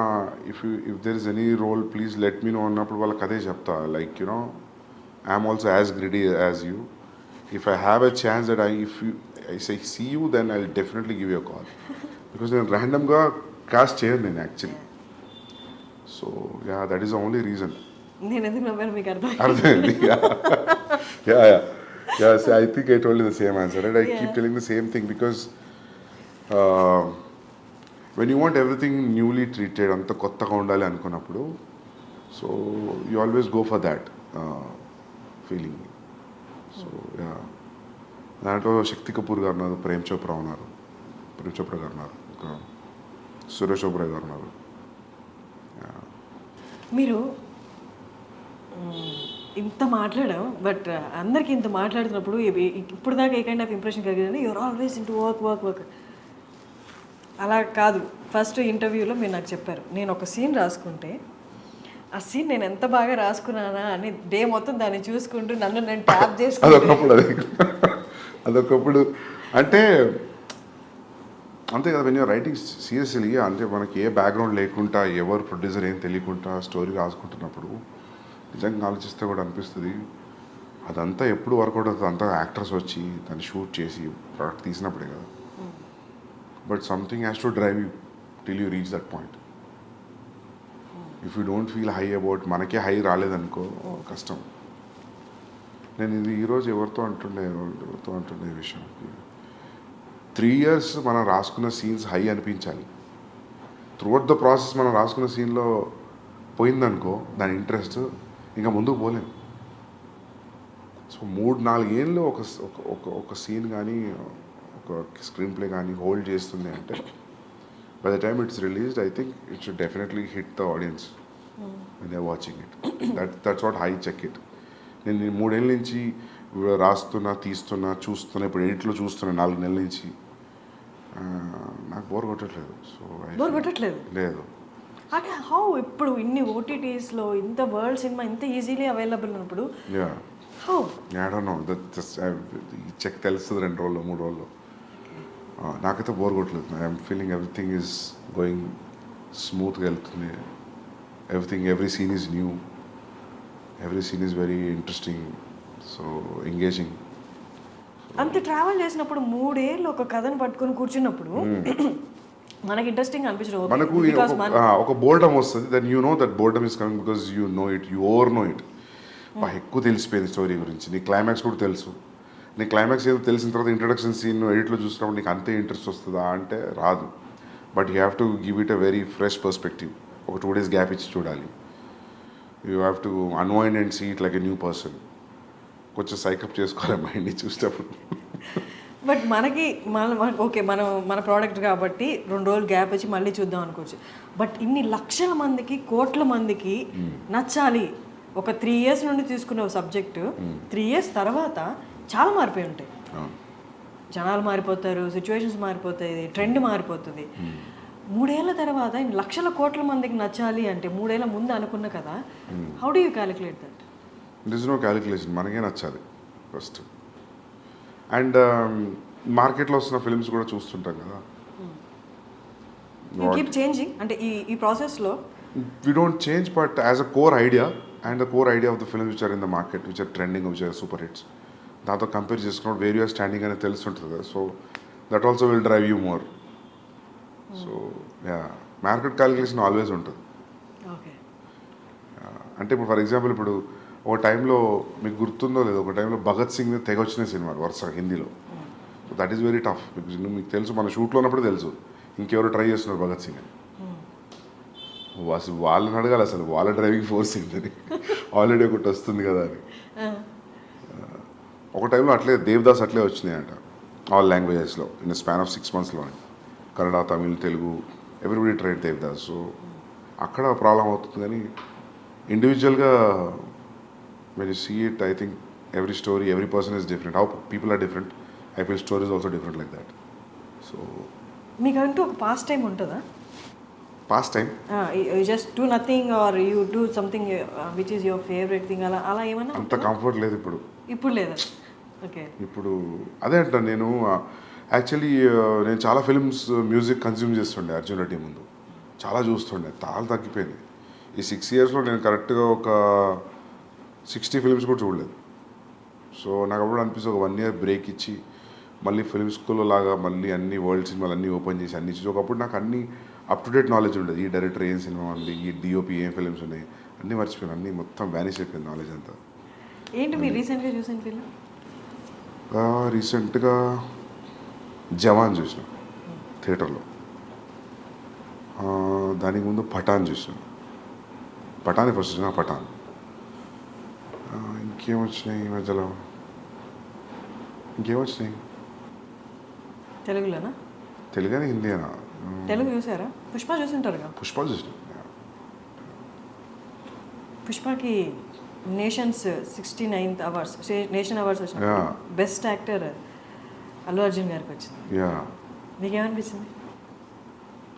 if there is any role, please let me know అన్నప్పుడు వాళ్ళకి అదే చెప్తా. Like I am also as greedy as you. If I have a chance that if I say see you, then I'll definitely give you a call. Because నేను randomగా cast చేయను నేను actually. So yeah, that is the only reason. నేను ఎందుకు నవ్వాను మీకు అర్థమైంది. I think I told you the same answer, right? I keep telling the same thing because when you want everything newly treated, అంత కొత్తగా ఉండాలి అనుకున్నప్పుడు, so you always go for that feeling. So దాంట్లో శక్తి కపూర్ గారు ఉన్నారు, ప్రేమ్ చోప్రా గారు ఉన్నారు, ఇంకా సురేష్ ఓబ్రాయ్ గారు ఉన్నారు. మీరు ఇంత మాట్లాడాం, బట్ అందరికీ ఇంత మాట్లాడుతున్నప్పుడు ఇప్పుడు దాకా ఏ కైండ్ ఆఫ్ ఇంప్రెషన్ కలిగిందంటే యూఆర్ ఆల్వేస్ ఇంటూ వర్క్. అలా కాదు. ఫస్ట్ ఇంటర్వ్యూలో మీరు నాకు చెప్పారు, నేను ఒక సీన్ రాసుకుంటే ఆ సీన్ నేను ఎంత బాగా రాసుకున్నానా అని డే మొత్తం దాన్ని చూసుకుంటూ నన్ను నేను ట్యాప్ చేసుకుంటూ అదొకప్పుడు అంటే అంతే కదా. వెన్ యూర్ రైటింగ్ సీరియస్లీ, అంటే మనకి ఏ బ్యాక్గ్రౌండ్ లేకుండా, ఎవరు ప్రొడ్యూసర్ ఏం తెలియకుండా స్టోరీ రాసుకుంటున్నప్పుడు నిజంగా ఆలోచిస్తే కూడా అనిపిస్తుంది అదంతా ఎప్పుడు వర్కౌట్ అవుతుంది. అంతా యాక్టర్స్ వచ్చి దాన్ని షూట్ చేసి ప్రోడక్ట్ తీసినప్పుడే కదా. But something has to drive you till you reach that point. If you don't feel high about, మనకే హై రాలేదనుకో కష్టం. నేను ఇది ఈరోజు ఎవరితో అంటుండే విషయం, 3 years మనం రాసుకున్న సీన్స్ హై అనిపించాలి. త్రూఅవుట్ ద ప్రాసెస్ మనం రాసుకున్న సీన్లో పోయిందనుకో దాని ఇంట్రెస్ట్, ఇంకా ముందుకు పోలేము. సో 3-4 ఏళ్ళు ఒక సీన్ కానీ ఒక స్క్రీన్ ప్లే కానీ హోల్డ్ చేస్తుంది అంటే, by the time it's released I think it should definitely hit the audience when they are watching it. That's what I check it. నేను 3 ఏళ్ళ నుంచి రాస్తున్నా, చూస్తున్నా, ఇప్పుడు ఎడిట్లో చూస్తున్నా 4 నెలల నుంచి. నాకు బోర్ కొట్టట్లేదు. సో బోర్ కొట్టట్లేదు లేదు. అంటే హౌ ఇప్పుడు ఇన్ని ఓటీటీస్లో ఇంత వరల్డ్ సినిమా ఇంత ఈజీలీ అవైలబుల్ ఉన్నప్పుడు how? I don't know. Check తెలుస్తుంది 2 రోజులు 3 రోజులు. నాకైతే బోర్ కొట్టలేదు. I'm feeling everything is going స్మూత్గా వెళ్తుంది. Every scene is new, every scene is very interesting, so engaging. అంత ట్రావెల్ చేసినప్పుడు 3 ఏళ్ళు ఒక కథను పట్టుకొని కూర్చున్నప్పుడు మనకి ఇంట్రెస్టింగ్ అనిపించడం మనకు బికాస్ ఒక బోర్డమ్ వస్తుంది then you know that boredom is coming because you know it you over know it ఎక్కువ తెలిసిపోయింది స్టోరీ గురించి నీ క్లైమాక్స్ కూడా తెలుసు. నీ క్లైమాక్స్ ఏదో తెలిసిన తర్వాత ఇంట్రడక్షన్ సీన్ ఎడిట్లో చూసినప్పుడు నీకు అంతే ఇంట్రెస్ట్ వస్తుందా అంటే రాదు. But you have to give it a very fresh perspective. ఒక 2 days గ్యాప్ ఇచ్చి చూడాలి. You have to unwind and see it like a new person. కొంచెం సైకప్ చేసుకోవాలి మైండ్ని చూసేటప్పుడు. బట్ మనకి ఓకే మన ప్రోడక్ట్ కాబట్టి 2 రోజులు గ్యాప్ వచ్చి మళ్ళీ చూద్దాం అనుకోవచ్చు. బట్ ఇన్ని లక్షల మందికి కోట్ల మందికి నచ్చాలి. ఒక 3 years నుండి తీసుకునే సబ్జెక్టు 3 years తర్వాత చాలా మారిపోయి ఉంటాయి. జనాలు మారిపోతారు, సిచ్యువేషన్స్ మారిపోతాయి, ట్రెండ్ మారిపోతుంది. 3 ఏళ్ల తర్వాత ఇన్ని లక్షల కోట్ల మందికి నచ్చాలి అంటే 3 ఏళ్ల ముందు అనుకున్న కదా. How do you calculate that? This is no calculation. మనకే నచ్చాలి ఫస్ట్. అండ్ మార్కెట్లో వస్తున్న ఫిల్మ్స్ కూడా చూస్తుంటాం కదా. యూ కీప్ చేంజింగ్ అంటే ఈ ప్రాసెస్లో we don't change but as a core idea and the core idea of the films which are in the market which are trending which are super hits దాంతో compare చేసుకున్నప్పుడు where you're standing అనేది తెలుస్తుంటుంది కదా. So that also will drive you more. So yeah market calculation always ఉంటుంది. Okay. అంటే ఇప్పుడు for example ఇప్పుడు ఒక టైంలో మీకు గుర్తుందో లేదో ఒక టైంలో భగత్ సింగ్ తెగ వచ్చిన సినిమాలు వరుస హిందీలో. So that is very tough because మీకు తెలుసు మన షూట్లో ఉన్నప్పుడు తెలుసు ఇంకెవరు ట్రై చేస్తున్నారు భగత్ సింగ్ అని. అసలు వాళ్ళని అడగాలి అసలు వాళ్ళ డ్రైవింగ్ ఫోర్స్ ఏంటని. ఆల్రెడీ ఒకటి వస్తుంది కదా అని. ఒక టైంలో అట్లే దేవదాస్ అట్లే వచ్చినాయంట ఆల్ లాంగ్వేజెస్లో ఇన్ స్పాన్ ఆఫ్ 6 monthsలోనే. Kannada, Tamil, Telugu everybody tried Devdas. So అక్కడ ప్రాబ్లం అవుతుంది కానీ ఇండివిజువల్గా when you see it, I think every story, every person is different. How people are different, I feel story is also different like that. So మీకంటూ ఒక past time ఉంటుందా? past time you just do nothing or you do something which is your favourite thing అలా ఏమన్నా అంత comfort లేదు ఇప్పుడు. ఇప్పుడు లేదా? ఓకే. ఇప్పుడు అదే అంటాను నేను యాక్చువల్లీ నేను చాలా ఫిల్మ్స్ మ్యూజిక్ కన్జ్యూమ్ చేస్తుండే అర్జున్ రెడ్డి ముందు. చాలా చూస్తుండే, చాలా తగ్గిపోయింది. ఈ 6 yearsలో నేను కరెక్ట్గా ఒక 60 films కూడా చూడలేదు. సో నాకు అప్పుడు అనిపిస్తుంది ఒక 1 year బ్రేక్ ఇచ్చి మళ్ళీ ఫిల్మ్ స్కూల్లో లాగా మళ్ళీ అన్ని వరల్డ్ సినిమాలు అన్నీ ఓపెన్ చేసి అన్ని చూసి ఒకప్పుడు నాకు అన్ని అప్ టు డేట్ నాలెడ్జ్ ఉండేది. ఈ డైరెక్టర్ ఏం సినిమా ఉంది, ఈ డిఓపి ఏం ఫిల్మ్స్ ఉన్నాయి అన్నీ మర్చిపోయాను. అన్నీ మొత్తం వ్యానిష్ అయిపోయింది నాలెడ్జ్ అంతా. ఏంటి మీరు రీసెంట్గా చూసిన ఫిల్మ్? రీసెంట్గా జవాన్ చూసిన థియేటర్లో. దానికి ముందు పఠాన్ చూసిన. పఠాన్ ఫస్ట్ చూసిన పఠాన్. ఇంకేమొచ్చినాయి ఈ మధ్యలో? ఇంకేమొచ్చినాయి తెలుగులోనా? తెలుగునా హిందీనా? తెలుగు చూసారా? పుష్ప చూసింటారుగా? పుష్ప చూసిన. పుష్పకి nations 69th awards nation awards వచ్చిన బెస్ట్ యాక్టర్ అల్లు అర్జున్ గారికి వచ్చింది. యా మీకేమనిపించింది?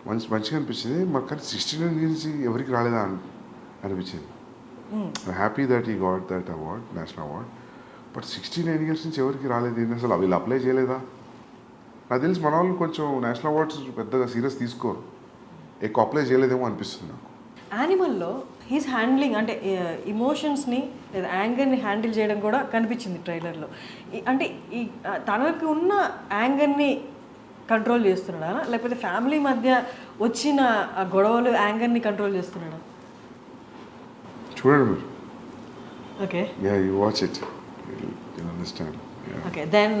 మంచిగా అనిపించింది మాకు. కానీ 69 నుంచి ఎవరికి రాలేదా అనిపించింది. Happy that he got that award, national award. But 69 years నుంచి ఎవరికి రాలేదు ఏంటి అసలు? వీళ్ళు అప్లై చేయలేదా? నాకు తెలిసి మన వాళ్ళు కొంచెం నేషనల్ అవార్డ్స్ పెద్దగా సీరియస్ తీసుకోరు, ఎక్కువ అప్లై చేయలేదేమో అనిపిస్తుంది నాకు. యానిమల్లో హీస్ హ్యాండ్లింగ్ అంటే ఇమోషన్స్ని లేదా యాంగర్ని హ్యాండిల్ చేయడం కూడా కనిపించింది ట్రైలర్లో. అంటే ఈ తనకు ఉన్న యాంగర్ని కంట్రోల్ చేస్తున్నాడా లేకపోతే ఫ్యామిలీ మధ్య వచ్చిన గొడవలు యాంగర్ని కంట్రోల్ చేస్తున్నాడా? చూడండి మీరు. Okay. Yeah you watch it you understand. Okay. Then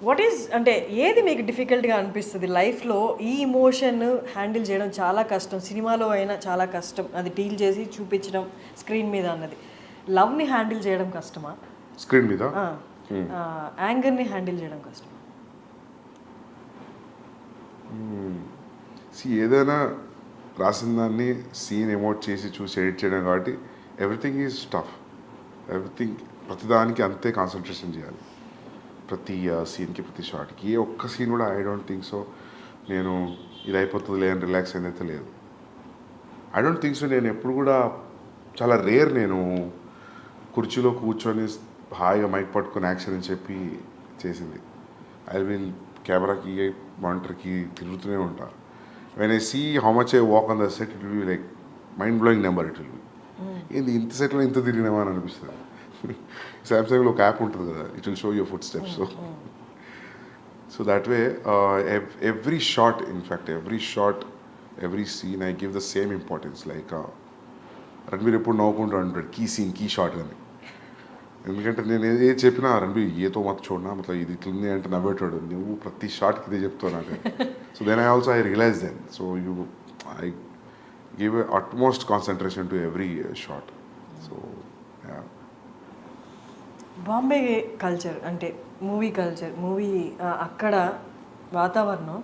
what is అంటే ఏది మీకు డిఫికల్ట్గా అనిపిస్తుంది లైఫ్లో? ఈ ఇమోషన్ హ్యాండిల్ చేయడం చాలా కష్టం, సినిమాలో అయినా చాలా కష్టం, అది డీల్ చేసి చూపించడం స్క్రీన్ మీద అన్నది. లవ్ని హ్యాండిల్ చేయడం కష్టమా స్క్రీన్ మీద? యాంగర్ని హ్యాండిల్ చేయడం కష్టమా? ఏదైనా రాసిన దాన్ని సీన్ ఎమోట్ చేసి చూసి ఎడిట్ చేయడం కాబట్టి ఎవ్రీథింగ్ ఈజ్ టఫ్. ఎవ్రీథింగ్ ప్రతిదానికి అంతే కాన్సన్ట్రేషన్ చేయాలి, ప్రతి సీన్కి ప్రతి షాట్కి. ఏ ఒక్క సీన్ కూడా ఐ డోంట్ థింక్ సో నేను ఇది అయిపోతుంది అని రిలాక్స్ అయితే లేదు. I don't think so. నేను ఎప్పుడు కూడా చాలా రేర్ నేను కుర్చీలో కూర్చొని హాయిగా మైక్ పట్టుకొని యాక్షన్ అని చెప్పి చేసింది. ఐ విల్ కెమెరాకి మానిటర్కి తిరుగుతూనే ఉంటా. When I see how much I walk on the set it will be like mind blowing number. It will be ఏంది ఇంత సెట్లో ఇంత తిరిగినామా అని అనిపిస్తుంది. సామ్సంగ్లో ఒక యాప్ ఉంటుంది కదా, it will show your foot steps. So that way, every shot, in fact, every scene, I give the same importance. Like, Ranbir ఎప్పుడు నవ్వుకుంటూ అంటాడు కీ సీన్ కీ షాట్ అని. ఎందుకంటే నేను ఏది చెప్పినా రణబీర్ ఏతో మత చూడనా మతలబ్ ఇది ఇట్లుంది అంటే నవ్వేటాడు, నువ్వు ప్రతి షాట్కి ఇదే చెప్తావు నాకు. So then I realise then. So I give utmost concentration to every shot. So Bombay culture అంటే మూవీ కల్చర్, మూవీ అక్కడ వాతావరణం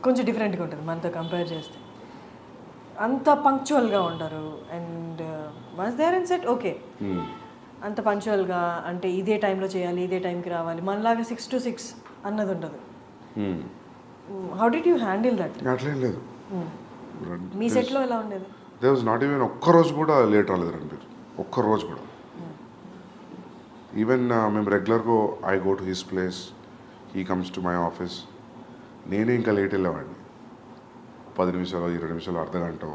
కొంచెం డిఫరెంట్గా ఉంటుంది మనతో కంపేర్ చేస్తే. అంత పంక్చువల్గా ఉంటారు. And once there in set okay, అంత పంక్చువల్గా అంటే ఇదే టైంలో చేయాలి, ఇదే టైంకి రావాలి, మనలాగా 6 to 6 అన్నది ఉండదు. How did you handle that? అట్లేం లేదు. మీ సెట్లో ఎలా ఉండేది? దే వాజ్ నాట్ ఈవెన్ ఒక్కరోజు కూడా లేట్ రాలేదు రణబీర్, ఒక్కరోజు కూడా. ఈవెన్ మేము రెగ్యులర్గా I go to his place, he comes to my office. నేనే ఇంకా లేట్ వెళ్ళేవాడిని, 10 నిమిషాలు 20 నిమిషాలు అర్ధగంట.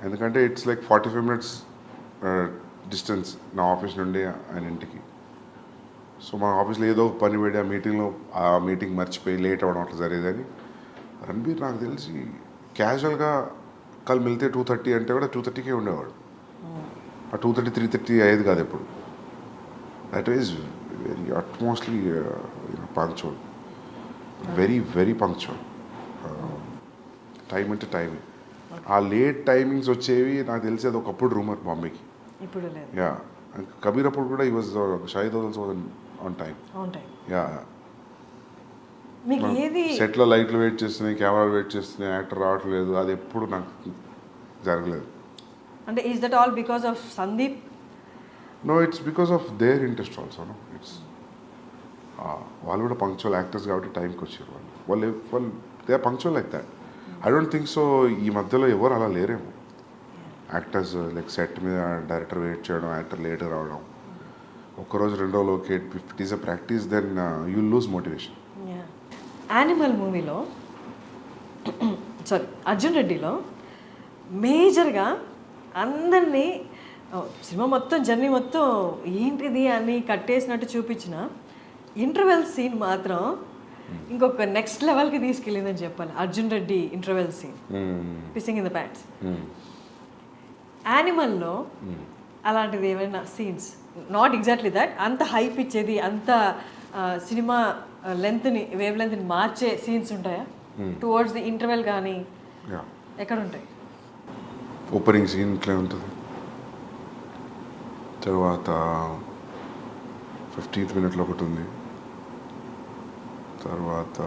ఎందుకంటే ఇట్స్ లైక్ 45 minutes డిస్టెన్స్ నా ఆఫీస్ నుండి ఆయన ఇంటికి. సో మా ఆఫీస్లో ఏదో పని పెట్టి ఆ మీటింగ్ మర్చిపోయి లేట్ అవ్వడం అట్లా జరిగేదని. రణబీర్ నాకు తెలిసి క్యాజువల్గా కల్ మిలితే 2:30 అంటే కూడా 2:30కే ఉండేవాడు. ఆ 2:30 3:30 అయ్యేది కాదు ఎప్పుడు. That is very utmostly punctual, very very punctual. Time అంటే టైం. ఆ లేట్ టైమింగ్స్ వచ్చేవి నాకు తెలిసి అది ఒకప్పుడు రూమర్ బాంబేకి. ఇప్పుడు లేదు. యా, కబీర్ అప్పుడు కూడా ఈ was Shahid also on time. Yeah, మీకు ఏది సెట్లో లైట్లు వెయిట్ చేస్తున్నాయి, కెమెరాలు వెయిట్ చేస్తున్నాయి, యాక్టర్ రావట్లేదు, అది ఎప్పుడు నాకు జరగలేదు. అంటే is that all because of Sandeep? No, it's because of their interest also. No, it's వాళ్ళు కూడా పంక్చువల్ యాక్టర్స్ కాబట్టి టైంకి వచ్చారు. వాళ్ళు they are punctual like that. I don't think so ఈ మధ్యలో ఎవరు అలా లేరేమో. యాక్టర్స్ లైక్ సెట్ మీద డైరెక్టర్ వెయిట్ చేయడం, యాక్టర్ లేట్ రావడం, ఒక్కరోజు 2 రోజులు okay, it is a practice, then you lose motivation. Animal మూవీలో అర్జున్ రెడ్డిలో మేజర్గా అందరినీ సినిమా మొత్తం జర్నీ మొత్తం ఏంటిది అని కట్టేసినట్టు చూపించిన ఇంటర్వెల్ సీన్ మాత్రం ఇంకొక నెక్స్ట్ లెవెల్కి తీసుకెళ్ళిందని చెప్పాలి. Arjun Reddy interval scene, pissing in the pants. యానిమల్లో అలాంటిది ఏమైనా సీన్స్, నాట్ ఎగ్జాక్ట్లీ దట్, అంత హైప్ ఇచ్చేది, అంత సినిమా వేవ్ లెంత్ని మార్చే సీన్స్ ఉంటాయా టువర్డ్స్ ది ఇంటర్వెల్ కానీ? ఎక్కడ ఉంటాయి? ఓపెనింగ్ సీన్ ఇట్లా ఉంటుంది, తర్వాత 15th minute ఒకటి ఉంది, తర్వాత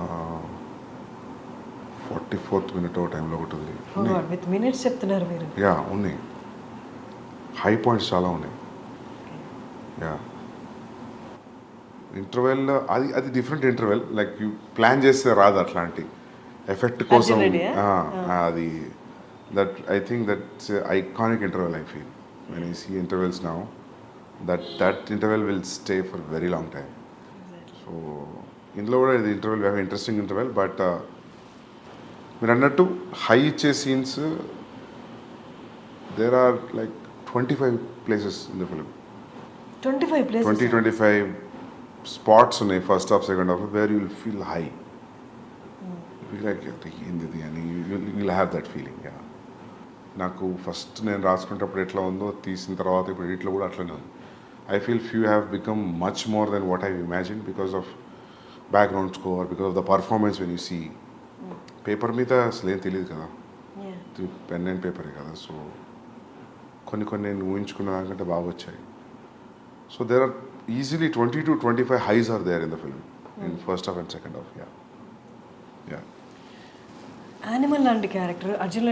44th minute టైంలో ఒకటి ఉంది. విత్ మినిట్స్ చెప్తున్నారు మీరు. యా, ఉన్నాయి. హై పాయింట్స్ చాలా ఉన్నాయి. యా, ఇంటర్వెల్ అది different interval. Like you plan చేస్తే రాదు అట్లాంటి ఎఫెక్ట్ కోసం. అది that I think that's iconic interval. I feel when I see intervals now that interval will stay for very long time. So ఇందులో కూడా ఇది interval very interesting interval. But మీరు అన్నట్టు హై ఇచ్చే scenes there are like 25 places in the film. 25 places? 25 spots ఉన్నాయి first half second half where you will feel high. Like ఏంది అని you will have that feeling. నాకు first నేను రాసుకునేటప్పుడు ఎట్లా ఉందో తీసిన తర్వాత ఇప్పుడు ఎడిట్లో కూడా అట్లనే ఉంది. I feel few have become much more than what I imagine because of background score, because of the performance. When you see paper మీద అసలు ఏం తెలియదు కదా, పెన్ అండ్ పేపరే కదా. సో కొన్ని నేను ఊహించుకున్న దానికంటే బాగా వచ్చాయి. So there are easily 20 to 25 highs are there in the film in first half and second half. Yeah. Animal లాంటి క్యారెక్టర్, అర్జున్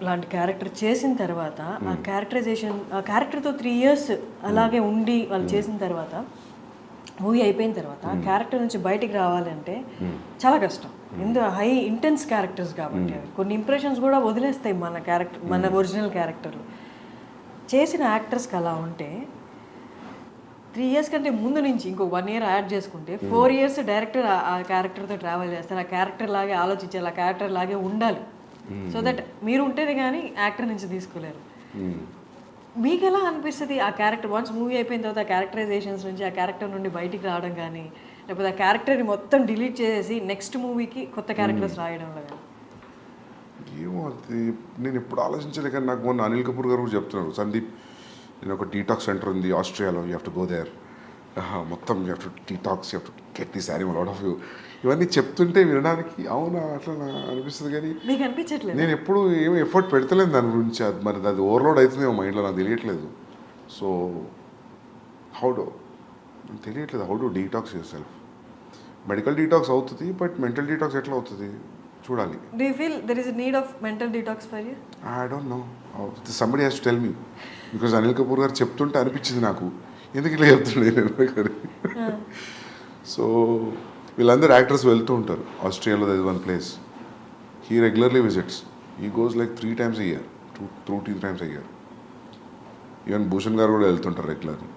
లాంటి క్యారెక్టర్ చేసిన తర్వాత ఆ క్యారెక్టరైజేషన్, ఆ క్యారెక్టర్తో 3 years అలాగే ఉండి వాళ్ళు చేసిన తర్వాత మూవీ అయిపోయిన తర్వాత ఆ క్యారెక్టర్ నుంచి బయటికి రావాలంటే చాలా కష్టం. ఎందుకు హై ఇంటెన్స్ క్యారెక్టర్స్ కాబట్టి అవి కొన్ని ఇంప్రెషన్స్ కూడా వదిలేస్తాయి మన క్యారెక్టర్, మన ఒరిజినల్ క్యారెక్టర్లు. చేసిన యాక్టర్స్కి అలా ఉంటే 3 years కంటే ముందు నుంచి ఇంకో 1 year యాడ్ చేసుకుంటే 4 years డైరెక్టర్ ఆ క్యారెక్టర్తో ట్రావెల్ చేస్తారు. ఆ క్యారెక్టర్ లాగే ఆలోచించాలి, ఆ క్యారెక్టర్ లాగే ఉండాలి. సో దట్ మీరు ఉంటేనే కానీ యాక్టర్ నుంచి తీసుకోలేరు. మీకు ఎలా అనిపిస్తుంది ఆ క్యారెక్టర్ వన్స్ మూవీ అయిపోయిన తర్వాత ఆ క్యారెక్టరైజేషన్స్ నుంచి, ఆ క్యారెక్టర్ నుండి బయటికి రావడం కానీ, లేకపోతే ఆ క్యారెక్టర్ని మొత్తం డిలీట్ చేసేసి నెక్స్ట్ మూవీకి కొత్త క్యారెక్టర్స్ రాయడంలో కానీ? ఏమో అది నేను ఎప్పుడు ఆలోచించలే, కానీ నాకు మొన్న అనిల్ కపూర్ గారు కూడా చెప్తున్నారు, సందీప్ నేను ఒక డీటాక్స్ సెంటర్ ఉంది ఆస్ట్రేలియాలో, you have to go there, మొత్తం you have to detox, you have to get this animal out of you. ఇవన్నీ చెప్తుంటే వినడానికి అవునా అట్లా అనిపిస్తుంది, కానీ మీకు అనిపించట్లేదు? నేను ఎప్పుడు ఏమి ఎఫర్ట్ పెడతలేను దాని గురించి. అది మరి అది ఓవర్లోడ్ అవుతుందేమో మైండ్లో, నాకు తెలియట్లేదు. సో హౌ డు తెలియట్లేదు, how do detox your self. Medical detox అవుతుంది, బట్ మెంటల్ డీటాక్స్ ఎట్లా అవుతుంది చూడాలి. Do you feel there is a need of mental detox for you? I don't no, somebody has to tell me, because Anil Kapoor గారు చెప్తుంటే అనిపించింది నాకు, ఎందుకు ఇట్లా చెప్తుండే. సో వీళ్ళందరూ యాక్టర్స్ వెళ్తూ ఉంటారు ఆస్ట్రేలియాలో, that is one place he regularly visits. He goes like 3 times a year, 2 times a year. Even Bhushan గారు కూడా వెళ్తుంటారు రెగ్యులర్లీ.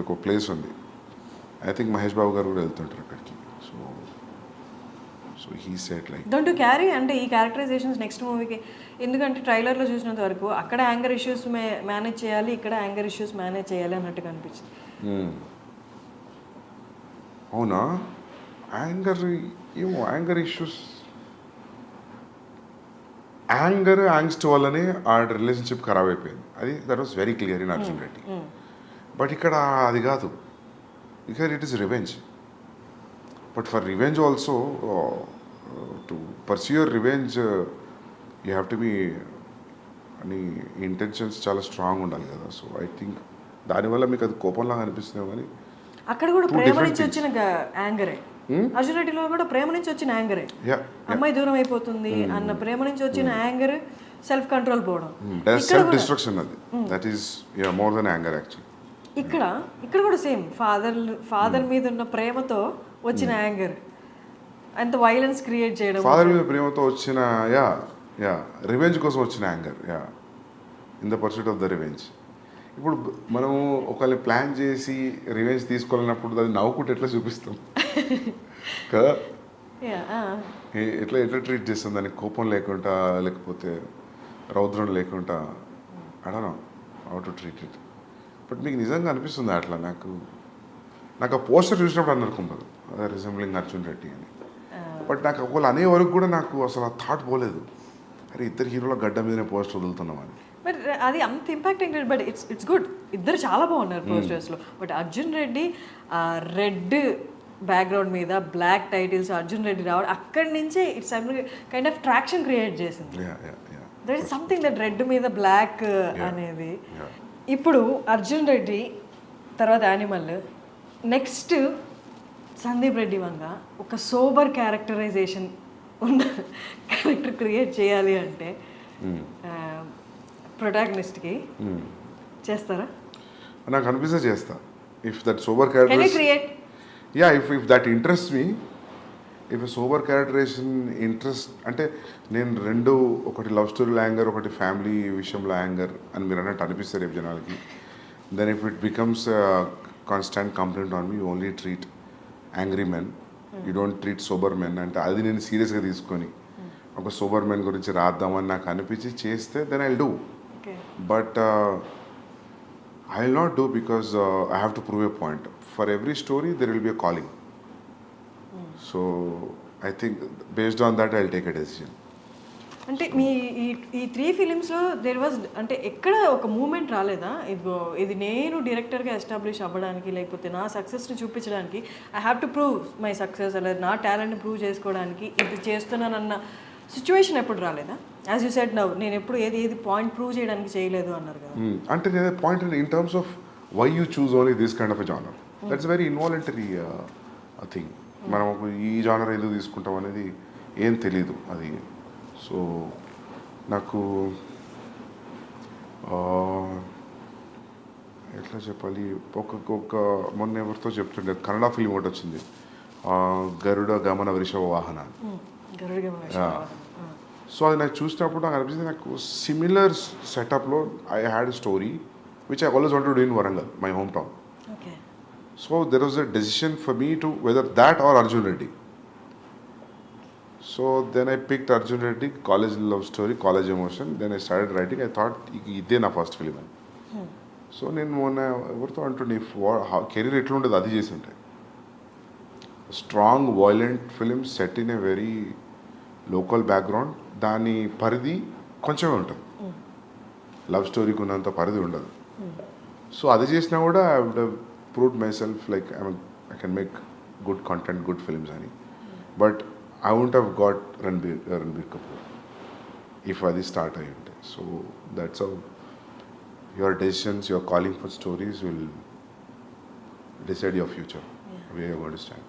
ఒక ప్లేస్ ఉంది, ఐ థింక్ మహేష్ బాబు గారు కూడా వెళ్తుంటారు అక్కడికి. So he set like don't you carry అంటే ఈ క్యారెక్టరైజేషన్స్ నెక్స్ట్ మూవీకి, ఎందుకంటే ట్రైలర్లో చూసినంత వరకు అక్కడ యాంగర్ ఇష్యూస్ మేనేజ్ చేయాలి, ఇక్కడ యాంగర్ ఇష్యూస్ మేనేజ్ చేయాలి అన్నట్టుగా అనిపించింది. అవునా? యాంగర్ ఏమో, యాంగర్ ఇష్యూస్, యాంగ్స్ట్ వల్లనే ఆ రిలేషన్షిప్ ఖరాబ్ అయిపోయింది. అది that was very clear in Arjun Reddy. But ఇక్కడ అది కాదు, ఇక్కడ it is revenge. But for revenge also, to pursue your revenge you have to be, అని ఇంటెన్షన్స్ చాలా స్ట్రాంగ్ ఉండాలి కదా. సో ఐ థింక్ దానివల్ల మీకు అది కోపంలాగా అనిపిస్తుందేమో, కానీ అక్కడ కూడా ప్రేమ నుంచి వచ్చిన యాంగరే. అర్జున్ రెడ్డిలో కూడా ప్రేమ నుంచి వచ్చిన యాంగరే, అమ్మాయి దూరం అయిపోతుంది అన్న ప్రేమ నుంచి వచ్చిన యాంగర్, సెల్ఫ్ కంట్రోల్ పోవడం, సెల్ఫ్ డిస్ట్రక్షన్. అది that is more than anger actually. ఇక్కడ కూడా సేమ్ ఫాదర్ మీద ఉన్న ప్రేమతో వచ్చిన యాంగర్, అంత వైలెన్స్ క్రియేట్ చేయడం, ఫాదర్ మీద ప్రేమతో వచ్చిన రివెంజ్ కోసం వచ్చిన anger, in the pursuit of the revenge. ఇప్పుడు మనము ఒకళ్ళని ప్లాన్ చేసి రివెంజ్ తీసుకోవాలన్నప్పుడు అది నవ్వుకుంటే ఎట్లా చూపిస్తాం కదా, ఎట్లా ట్రీట్ చేస్తాం దానికి, కోపం లేకుండా, లేకపోతే రౌద్రం లేకుండా, I don't know how to treat it. But మీకు నిజంగా అనిపిస్తుంది అట్లా? నాకు ఆ పోస్టర్ చూసినప్పుడు అనుకుంటారు రిజెంబ్లింగ్ అర్జున్ రెడ్డి అని. బట్ నాకు ఒకళ్ళు అనే వరకు కూడా నాకు అసలు ఆ థాట్ పోలేదు, అరే ఇద్దరు హీరోల గడ్డ మీదనే పోస్టర్ వదులుతున్నామని. బట్ అది అంత ఇంపాక్టింగ్, బట్ ఇట్స్ గుడ్, ఇద్దరు చాలా బాగున్నారు పోస్టర్స్లో. But Arjun Reddy red background మీద బ్లాక్ టైటిల్స్ అర్జున్ రెడ్డి రావడం, అక్కడి నుంచే it's kind of traction create చేసింది. That is something that red మీద బ్లాక్ అనేది. ఇప్పుడు అర్జున్ రెడ్డి తర్వాత యానిమల్, నెక్స్ట్ సందీప్ రెడ్డి వంగ ఒక సోబర్ క్యారెక్టరైజేషన్ ఉన్న క్యారెక్టర్ క్రియేట్ చేయాలి అంటే ప్రొటాగనిస్ట్కి చేస్తారా? నాకు అనిపిస్తే చేస్తా. If that sober character, yeah, if that interest me, if sober characterization interest, అంటే నేను రెండు, ఒకటి లవ్ స్టోరీలో యాంగర్, ఒకటి ఫ్యామిలీ విషయంలో యాంగర్ అని మీరు అన్నట్టు అనిపిస్తారు రేపు జనాలకి, then if it becomes constant complaint on me, you only treat angry men, you don't treat sober men అంటే, అది నేను సీరియస్గా తీసుకొని ఒక సోబర్ మెన్ గురించి రాద్దామని నాకు అనిపించి చేస్తే then I will do. But I will not do, because I have to prove a point. For every story, there will be a calling. So, I think based on that, I will take a decision. అంటే మీ ఈ 3 ఫిలిమ్స్లో there was, అంటే ఎక్కడ ఒక moment రాలేదా, ఇది నేను డైరెక్టర్గా establish అవ్వడానికి, లేకపోతే నా సక్సెస్ని చూపించడానికి, I have to prove my success, లేదా నా టాలెంట్ని ప్రూవ్ చేసుకోవడానికి ఇది చేస్తున్నానన్న సిచ్యువేషన్ ఎప్పుడు రాలేదా? యాజ్ యూ సెడ్ నౌ, నేను ఎప్పుడు ఏది పాయింట్ ప్రూవ్ చేయడానికి చేయలేదు అన్నారు కదా. అంటే నేను point in terms of why you choose only this kind of a genre, that's very involuntary thing. మనం ఈ జానర్ ఎందుకు తీసుకుంటాం అనేది ఏం తెలీదు అది. సో నాకు ఎట్లా చెప్పాలి, ఒక మొన్న ఎవరితో చెప్తుండే కన్నడ ఫిలిం ఒకటి వచ్చింది, గరుడ గమన వృషభ వాహన. సో అది నాకు చూసినప్పుడు నాకు అనిపించింది, నాకు సిమిలర్ సెటప్లో I had story which I always wanted to do in Warangal, my home town. So there was a decision for me to whether that or Arjun Reddy. So then I picked Arjun Reddy, college love story, college emotion. Then I started writing. I thought ఇదే నా first film అని. So నేను మొన్న ఎవరితో అంటుండే, career ఎట్లుండేది అది చేసి ఉంటాయి. Strong violent film set in a very local background, దాని పరిధి కొంచెమే ఉంటుంది. లవ్ స్టోరీకి ఉన్నంత పరిధి ఉండదు. సో అది చేసినా కూడా I would have proved myself like I can make good content, good films అని. But I won't have got Ranbir Kapoor if అది స్టార్ట్ అయ్యి ఉంటే. So that's how your decisions, your calling for stories will decide your future, way you going to stand.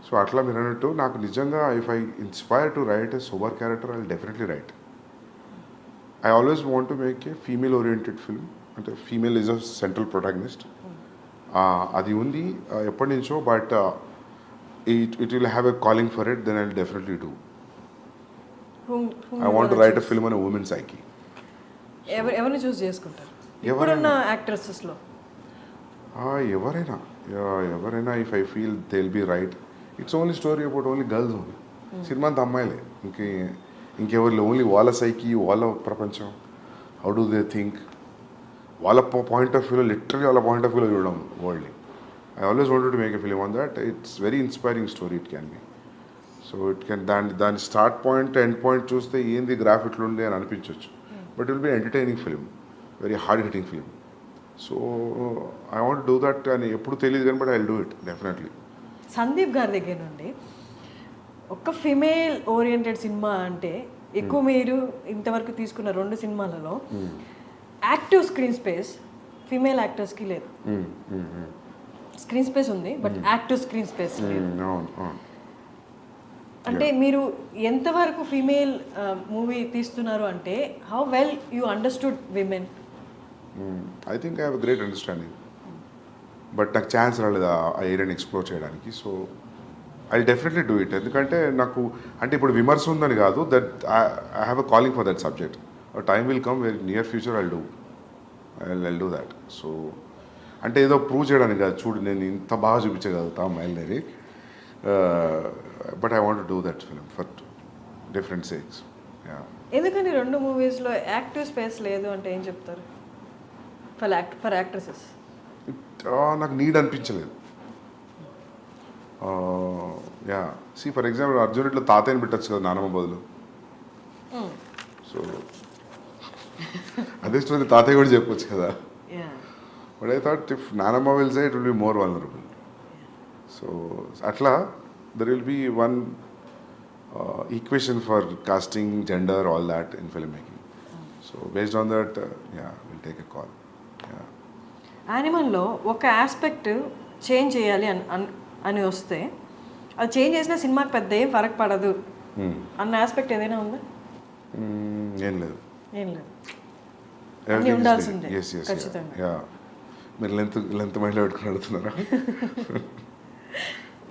So అట్లా మీరు అన్నట్టు నాకు నిజంగా if I inspire to write a sober character I will definitely write. I always want to make a female oriented film, అంటే female is a central protagonist. అది ఉంది ఎప్పటి నుంచో. But it will have a calling for it, then I will definitely do. I want to write a film on a women psyche. ఎవరిని choose చేసుకుంటారు ఇప్పుడున్న యాక్ట్రెసెస్లో? ఎవరైనా if I feel they will be right. It's only story about only girls only. సినిమా అంతా అమ్మాయిలే, ఇంకెవరు only వాళ్ళ సైకి, వాళ్ళ ప్రపంచం, హౌ డూ దే థింక్, వాళ్ళ పాయింట్ ఆఫ్ వ్యూలో, లిటరలీ వాళ్ళ పాయింట్ ఆఫ్ వ్యూలో చూడడం వరల్డ్ని. I always wanted to make a film on that. It's very inspiring story it can be. So it can దాని స్టార్ట్ పాయింట్ ఎండ్ పాయింట్ చూస్తే ఏంది graph ఇట్లుంది అని అనిపించవచ్చు. But will be entertaining film, very hard hitting film. So I want do that అని ఎప్పుడు తెలియదు కానీ, but I will do it definitely. Sandeep గారి దగ్గర నుండి ఒక ఫిమేల్ ఓరియంటెడ్ సినిమా అంటే ఎక్కువ మీరు ఇంతవరకు తీసుకున్న 2 సినిమాలలో యాక్టివ్ స్క్రీన్ స్పేస్ ఫిమేల్ యాక్టర్స్కి లేదు. స్క్రీన్ స్పేస్ ఉంది బట్ యాక్టివ్ స్క్రీన్ స్పేస్ లేదు. అంటే మీరు ఎంతవరకు ఫిమేల్ మూవీ తీస్తున్నారు అంటే how well you understood women? I think I have great understanding, but నాకు ఛాన్స్ రాలేదు ఆ ఏరియాని ఎక్స్ప్లోర్ చేయడానికి. So I definitely do it. ఎందుకంటే నాకు అంటే ఇప్పుడు విమర్శ ఉందని కాదు, that I have a calling for that subject. Time will come very near future I do that. So అంటే ఏదో ప్రూవ్ చేయడానికి కాదు, చూడు నేను ఇంత బాగా చూపించగలుగుతా అమ్మాయిలని. But I want do that film for different sakes. ఎందుకని 2 మూవీస్లో యాక్టివ్ స్పేస్ లేదు అంటే ఏం చెప్తారు ఫర్ యాక్ట్రెసెస్? నాకు నీడ్ అనిపించలేదు. సి ఫర్ ఎగ్జాంపుల్ అర్జున్ ఇట్లా తాతయ్యని పెట్టచ్చు కదా నానమ్మ బదులు. సో అదే స్టోరీ తాతయ్య కూడా చెప్పొచ్చు కదా. బట్ ఐ థాట్ ఇఫ్ నానమ్మ will say it will be more vulnerable. So అట్లా there will be one equation for casting, gender, all that in film making. So based on that will take a call. యానిమల్లో ఒక aspect change చేయాలి అని వస్తే అది change చేసిన సినిమాకి పెద్ద ఏం ఫరక్ పడదు అన్న ఆస్పెక్ట్ ఏదైనా ఉందా? ఏం లేదు. అన్నీ ఉండాల్సిందే ఖచ్చితంగా. మీరు లెంత్ మైండ్లో పెట్టుకుని అడుగుతున్నారా?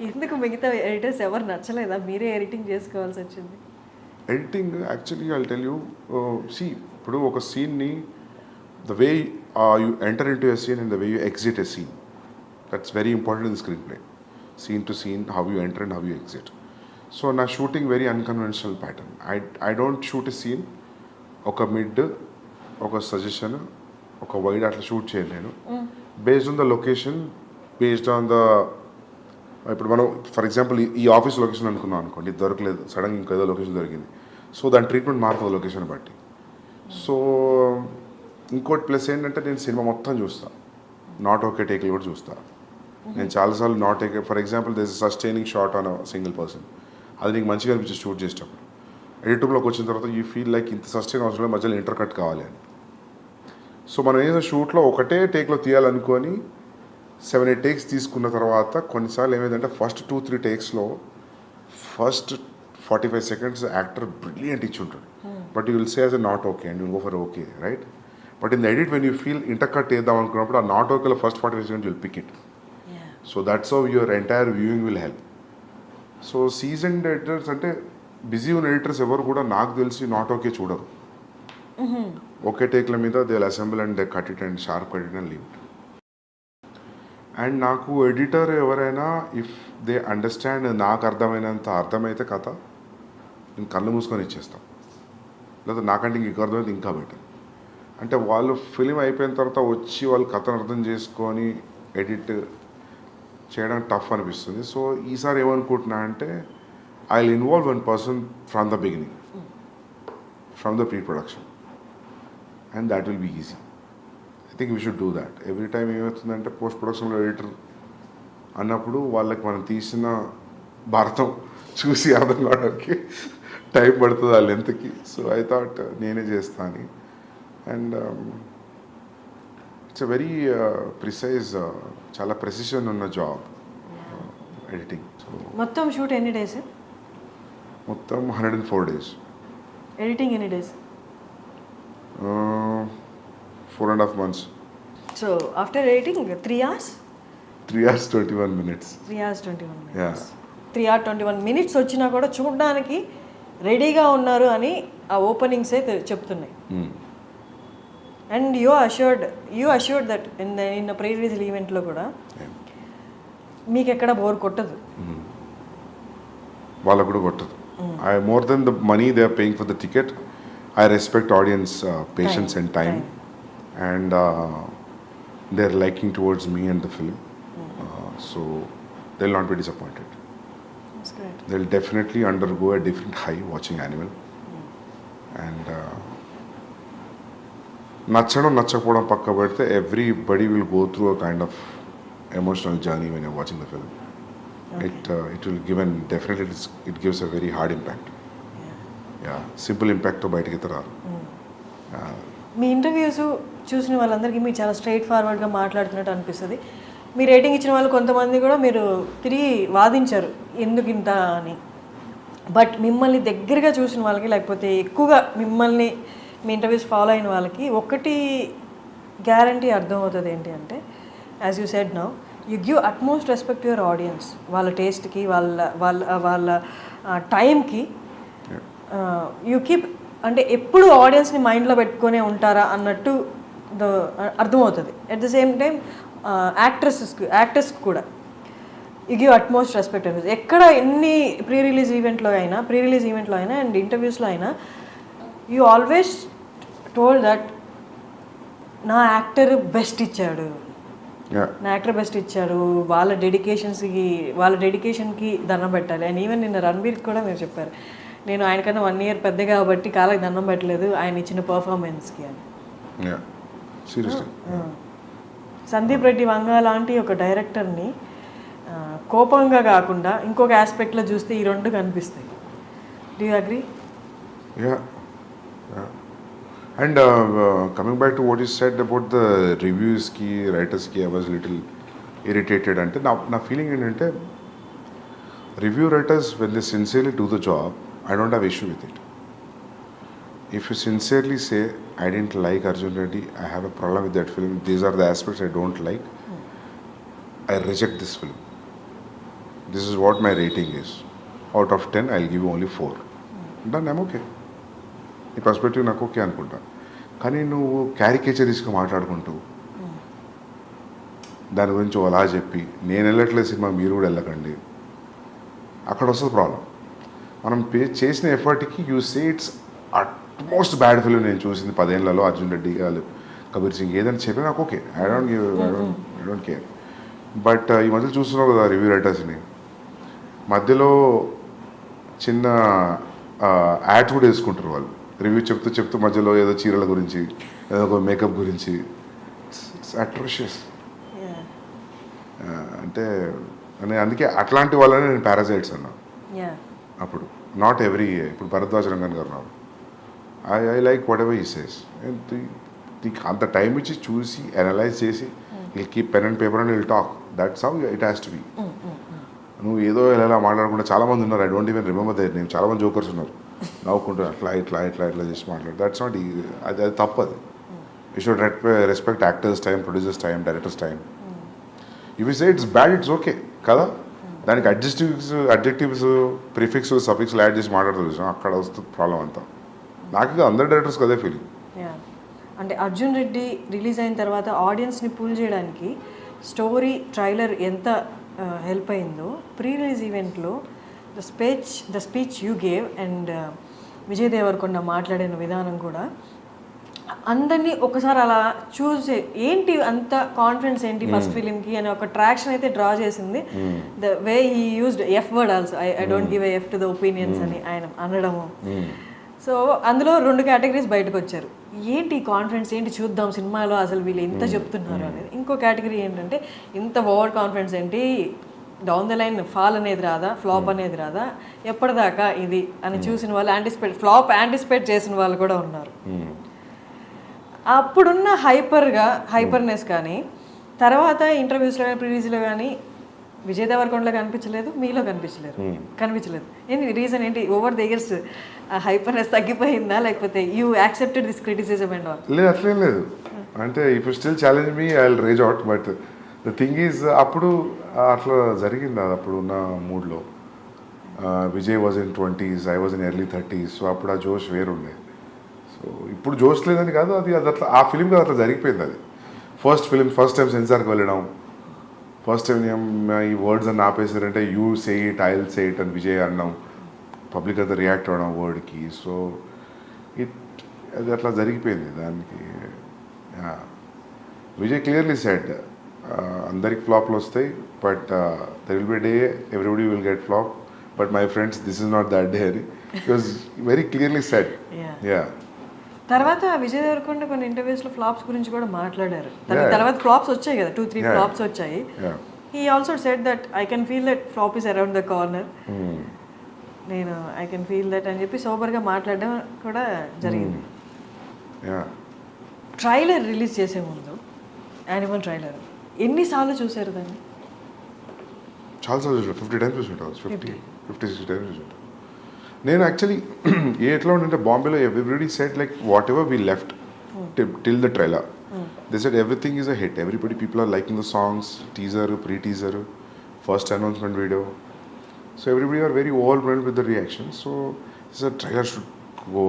ఎందుకు మిగతా ఎడిటర్స్ ఎవరు నచ్చలేదా? మీరే ఎడిటింగ్ చేసుకోవాల్సి వచ్చింది. Editing actually I tell you, ఇప్పుడు ఒక సీన్ని the way you enter into a scene and the way you exit a scene, that's very important in the screenplay. Scene to scene, how you enter and how you exit. So na shooting very unconventional pattern. I don't shoot a scene oka mid oka suggestion oka wide atla shoot cheyalenu based on the location, based on the ఇప్పుడు మనం for example ఈ office location అనుకున్నాం అనుకోండి, దొరకలేదు, సడన్గా ఇంకేదో location దొరికింది. So దాని ట్రీట్మెంట్ మారుతుంది లొకేషన్ బట్టి. సో ఇంకోటి ప్లస్ ఏంటంటే నేను సినిమా మొత్తం చూస్తాను, నాట్ ఓకే టేక్లు కూడా చూస్తాను. నేను చాలాసార్లు not okay, for example this sustaining shot on single person, అది నీకు మంచిగా అనిపించి షూట్ చేసేటప్పుడు ఎడిటింగ్లోకి వచ్చిన తర్వాత యూ ఫీల్ లైక్ ఇంత సస్టైన్ అవసరం మధ్యలో ఇంటర్ కట్ కావాలి అని. సో మనం ఏదో షూట్లో ఒకటే టేక్లో తీయాలనుకొని 7-8 టేక్స్ తీసుకున్న తర్వాత కొన్నిసార్లు ఏమైందంటే ఫస్ట్ 2-3 టేక్స్లో ఫస్ట్ 45 seconds యాక్టర్ బ్రిలియంట్ ఇచ్చి ఉంటాడు, but you will say as a not okay and you go for okay, right? But in the edit when you feel intercut వేద్దాం అనుకున్నప్పుడు ఆ నాట్ ఓకేలో first 45 seconds will pick it. So that's how your entire viewing will help. So seasoned editors అంటే busy ఉన్న editors ఎవరు కూడా నాకు తెలిసి నాట్ ఓకే చూడరు. ఒకే టేక్ల మీద they will assemble and they cut it and sharp cut it and leave it. And నాకు editor ఎవరైనా ఇఫ్ దే అండర్స్టాండ్, నాకు అర్థమైతే కథ నేను కళ్ళు మూసుకొని ఇచ్చేస్తాను, లేదా నాకంటే ఇంక అర్థమైతే ఇంకా బెటర్. అంటే వాళ్ళు ఫిలిం అయిపోయిన తర్వాత వచ్చి వాళ్ళు కథను అర్థం చేసుకొని ఎడిట్ చేయడం టఫ్ అనిపిస్తుంది. సో ఈసారి ఏమనుకుంటున్నా అంటే I will involve one person from the beginning, from the pre production, and that will be easy. I think we should do that. Every time ఏమవుతుందంటే పోస్ట్ ప్రొడక్షన్లో ఎడిటర్ అన్నప్పుడు వాళ్ళకి మనం తీసిన భారతం చూసి అర్థం కావడానికి టైం పడుతుంది ఆ లెంత్కి. సో ఐ థాట్ నేనే చేస్తా అని. And it's a very precise, చాలా ప్రెసిషన్ ఉన్న జాబ్ ఎడిటింగ్. సో మొత్తం షూట్ ఎన్ని డేస్? మొత్తం 104 days. ఎడిటింగ్ ఎన్ని days? 4.5 months. So after editing 3 hours? 3 hours 21 minutes. 3 hours 21 minutes. Yeah. 3 hours 21 minutes వచ్చినా కూడా చూడడానికి రెడీగా ఉన్నారు అని ఆ ఓపెనింగ్స్ అయితే చెప్తున్నాయి. And you assured that in pre release ఈవెంట్లో కూడా మీకు ఎక్కడ బోర్ కొట్టదు. వాళ్ళకు కూడా కొట్టదు. I more than the money they are paying for the ticket, I respect audience patience and time, and they are liking towards me and the film. So they will not be disappointed. They will definitely undergo a different high watching Animal. And నచ్చడం నచ్చకపోవడం పక్క పెడితే everybody will go through a kind of emotional journey when you're watching the film. Okay. It will give an definitely it gives a very hard impact. Yeah, simple impact తో బయటికి రారు. మీ interviews చూసిన వాళ్ళందరికీ మీరు చాలా స్ట్రైట్ ఫార్వర్డ్గా మాట్లాడుతున్నట్టు అనిపిస్తుంది. మీ rating ఇచ్చిన వాళ్ళు కొంతమంది కూడా మీరు తిరిగి వాదించారు ఎందుకు ఇంత అని. బట్ మిమ్మల్ని దగ్గరగా చూసిన వాళ్ళకి, లేకపోతే ఎక్కువగా మిమ్మల్ని మీ ఇంటర్వ్యూస్ ఫాలో అయిన వాళ్ళకి ఒకటి గ్యారంటీ అర్థమవుతుంది ఏంటి అంటే, as you said now, you give utmost respect your audience. వాళ్ళ టేస్ట్కి, వాళ్ళ టైంకి యూ కీప్, అంటే ఎప్పుడు ఆడియన్స్ని మైండ్లో పెట్టుకునే ఉంటారా అన్నట్టు అర్థమవుతుంది. అట్ ద సేమ్ టైం యాక్టర్స్కి కూడా యూ గివ్ అట్మోస్ట్ రెస్పెక్ట్ అనేది. ఎక్కడ ఎన్ని ప్రీ రిలీజ్ ఈవెంట్లో అయినా అండ్ ఇంటర్వ్యూస్లో అయినా యూ ఆల్వేస్ టోల్డ్ దట్ నా యాక్టర్ బెస్ట్ ఇచ్చాడు, వాళ్ళ డెడికేషన్కి దండం పెట్టాలి. అండ్ ఈవెన్ నిన్న రణబీర్కి కూడా మీరు చెప్పారు, నేను ఆయనకన్నా 1 year పెద్ద కాబట్టి కాళ్ళకి దండం పెట్టలేదు ఆయన ఇచ్చిన పర్ఫార్మెన్స్కి అని. సందీప్ రెడ్డి వంగ లాంటి ఒక డైరెక్టర్ని కోపంగా కాకుండా ఇంకొక ఆస్పెక్ట్లో చూస్తే ఈ రెండు కనిపిస్తాయి. Do you agree? Yeah. And coming back to what you said about the reviews ki, writers ki, I was a little irritated. అంటే నా ఫీలింగ్ ఏంటంటే, review writers when they sincerely do the job, I don't have issue with it. If you sincerely say, I didn't like Arjun Reddy, I have a problem with that film, these are the aspects I don't like, I reject this film. This is what my rating is. Out of 10, I'll give you only 4. Done, I'm okay. ఈ perspective నాకు okay అనుకుంటా. కానీ నువ్వు క్యారికేచరిస్గా మాట్లాడుకుంటూ దాని గురించి అలా చెప్పి, నేను వెళ్ళట్లేదు సినిమా మీరు కూడా వెళ్ళకండి, అక్కడ వస్తుంది ప్రాబ్లం. మనం చేసిన ఎఫర్ట్కి you say it's utmost bad film నేను చూసింది 10 ఏళ్లలో, అర్జున్ రెడ్డి గారు, కబీర్ సింగ్, ఏదైనా చెప్పి నాకు okay, I don't care. But ఈ మధ్యలో చూస్తున్నావు కదా రివ్యూ రైటర్స్ని, మధ్యలో చిన్న యాడ్ కూడా వేసుకుంటారు వాళ్ళు. రివ్యూ చెప్తూ మధ్యలో ఏదో చీరల గురించి, ఏదో ఒక మేకప్ గురించి. It's atrocious. అంటే అందుకే అట్లాంటి వాళ్ళని నేను పారాసైట్స్ అన్నా అప్పుడు. నాట్ ఎవ్రీ, ఇప్పుడు భరద్వాజ్ రంగన్ గారు ఉన్నారు, I like whatever he says. అంత టైం ఇచ్చి చూసి అనలైజ్ చేసి will keep pen and paper and will talk. That's how it has to be. నువ్వు ఏదో ఎలా మాట్లాడకుండా, చాలామంది ఉన్నారు, I don't even remember their name, చాలామంది జోకర్స్ ఉన్నారు, నవ్వుకుంటూ అట్లా చేసి మాట్లాడు. దట్స్ నాట్, అది తప్పది. You should respect actors time, producers time, directors time. ఇవి say it's bad, it's okay కదా. దానికి అడ్జెక్టివ్స్ ప్రిఫిక్స్ సఫిక్స్లు యాడ్ చేసి మాట్లాడుతూ అక్కడ వస్తుంది ప్రాబ్లం అంతా. నాకు అందరు డైరెక్టర్స్కి అదే ఫీలింగ్. అంటే అర్జున్ రెడ్డి రిలీజ్ అయిన తర్వాత ఆడియన్స్ని పూల్ చేయడానికి స్టోరీ, ట్రైలర్ ఎంత హెల్ప్ అయిందో, ప్రీ రిలీజ్ ఈవెంట్లో the speech you gave and Vijay Deverakonda మాట్లాడిన విధానం కూడా అందరినీ ఒకసారి అలా చూసి ఏంటి అంత కాన్ఫిడెన్స్ ఏంటి ఫస్ట్ ఫిలింకి అని ఒక ట్రాక్షన్ అయితే డ్రా చేసింది. The way he used F word also, I don't give F to the opinions అని ఆయన అనడము. సో అందులో 2 కేటగిరీస్ బయటకు వచ్చారు. ఏంటి కాన్ఫిడెన్స్, ఏంటి చూద్దాం సినిమాలో అసలు వీళ్ళు ఎంత చెప్తున్నారు అనేది. ఇంకో కేటగిరీ ఏంటంటే ఇంత ఓవర్ కాన్ఫిడెన్స్ ఏంటి, డౌన్ ద లైన్ ఫాల్ అనేది రాదా, ఫ్లాప్ అనేది రాదా, ఎప్పటిదాకా ఇది అని చూసిన వాళ్ళు ఫ్లాప్ యాంటిసిపేట్ చేసిన వాళ్ళు కూడా ఉన్నారు. అప్పుడున్న హైపర్నెస్ కానీ తర్వాత ఇంటర్వ్యూస్లో కానీ ప్రివ్యూస్లో కానీ విజయ్ దేవరకొండలో కనిపించలేదు, మీలో కనిపించలేదు. ఏంటి రీజన్ ఏంటి? ఓవర్ ద ఇయర్స్ హైపర్నెస్ తగ్గిపోయిందా, లేకపోతే you accepted this criticism and all? లేదు, అట్లేం లేదు. అంటే if you still challenge me I will rage out. But the thing is అప్పుడు అట్లా జరిగింది. అది అప్పుడు ఉన్న మూడ్లో Vijay was in 20s, I was in early 30s. సో అప్పుడు ఆ జోష్ వేరుండే. సో ఇప్పుడు జోష్ లేదని కాదు, అది అట్లా ఆ ఫిలిం కదా అట్లా జరిగిపోయింది. అది ఫస్ట్ టైం సెన్సార్కి వెళ్ళడం, ఫస్ట్ టైం ఈ వర్డ్స్ అని ఆపేసారంటే you say it, I will say it అని విజయ్ అన్నాం, పబ్లిక్ అంతా రియాక్ట్ అవ్వడం వర్డ్కి. సో అది అట్లా జరిగిపోయింది దానికి. విజయ్ క్లియర్లీ సెడ్ అందరికి ఫ్లాప్లు వస్తాయి, but there will be day everybody will get flop, but my friends this is not that day అని because very clearly said. Yeah తర్వాత విజయ్ దేవరకొండ కొన్ని ఇంటర్వ్యూస్లో ఫ్లాప్స్ గురించి కూడా మాట్లాడారు. తర్వాత ఫ్లాప్స్ వచ్చాయి కదా, 2-3 ఫ్లాప్స్ వచ్చాయి. He also said that I can feel that flop is around the corner, నేను ఐ కెన్ ఫీల్ దట్ అని చెప్పి సోబర్గా మాట్లాడడం కూడా జరిగింది. ట్రైలర్ రిలీజ్ చేసే ముందు యానిమల్ ట్రైలర్ ఎన్నిసార్లు చూసారు దాన్ని? చాలాసార్లు చూసాను, 50 times చూసుంటాను, 50-60 times చూసుంటాను. నేను యాక్చువల్లీ ఎట్లా ఉంటే బాంబేలో everybody said like whatever we left till the trailer, they said everything is a hit, people are liking the songs, teaser, pre teaser, first announcement video. So everybody are very overwhelmed with the reaction. So trailer should go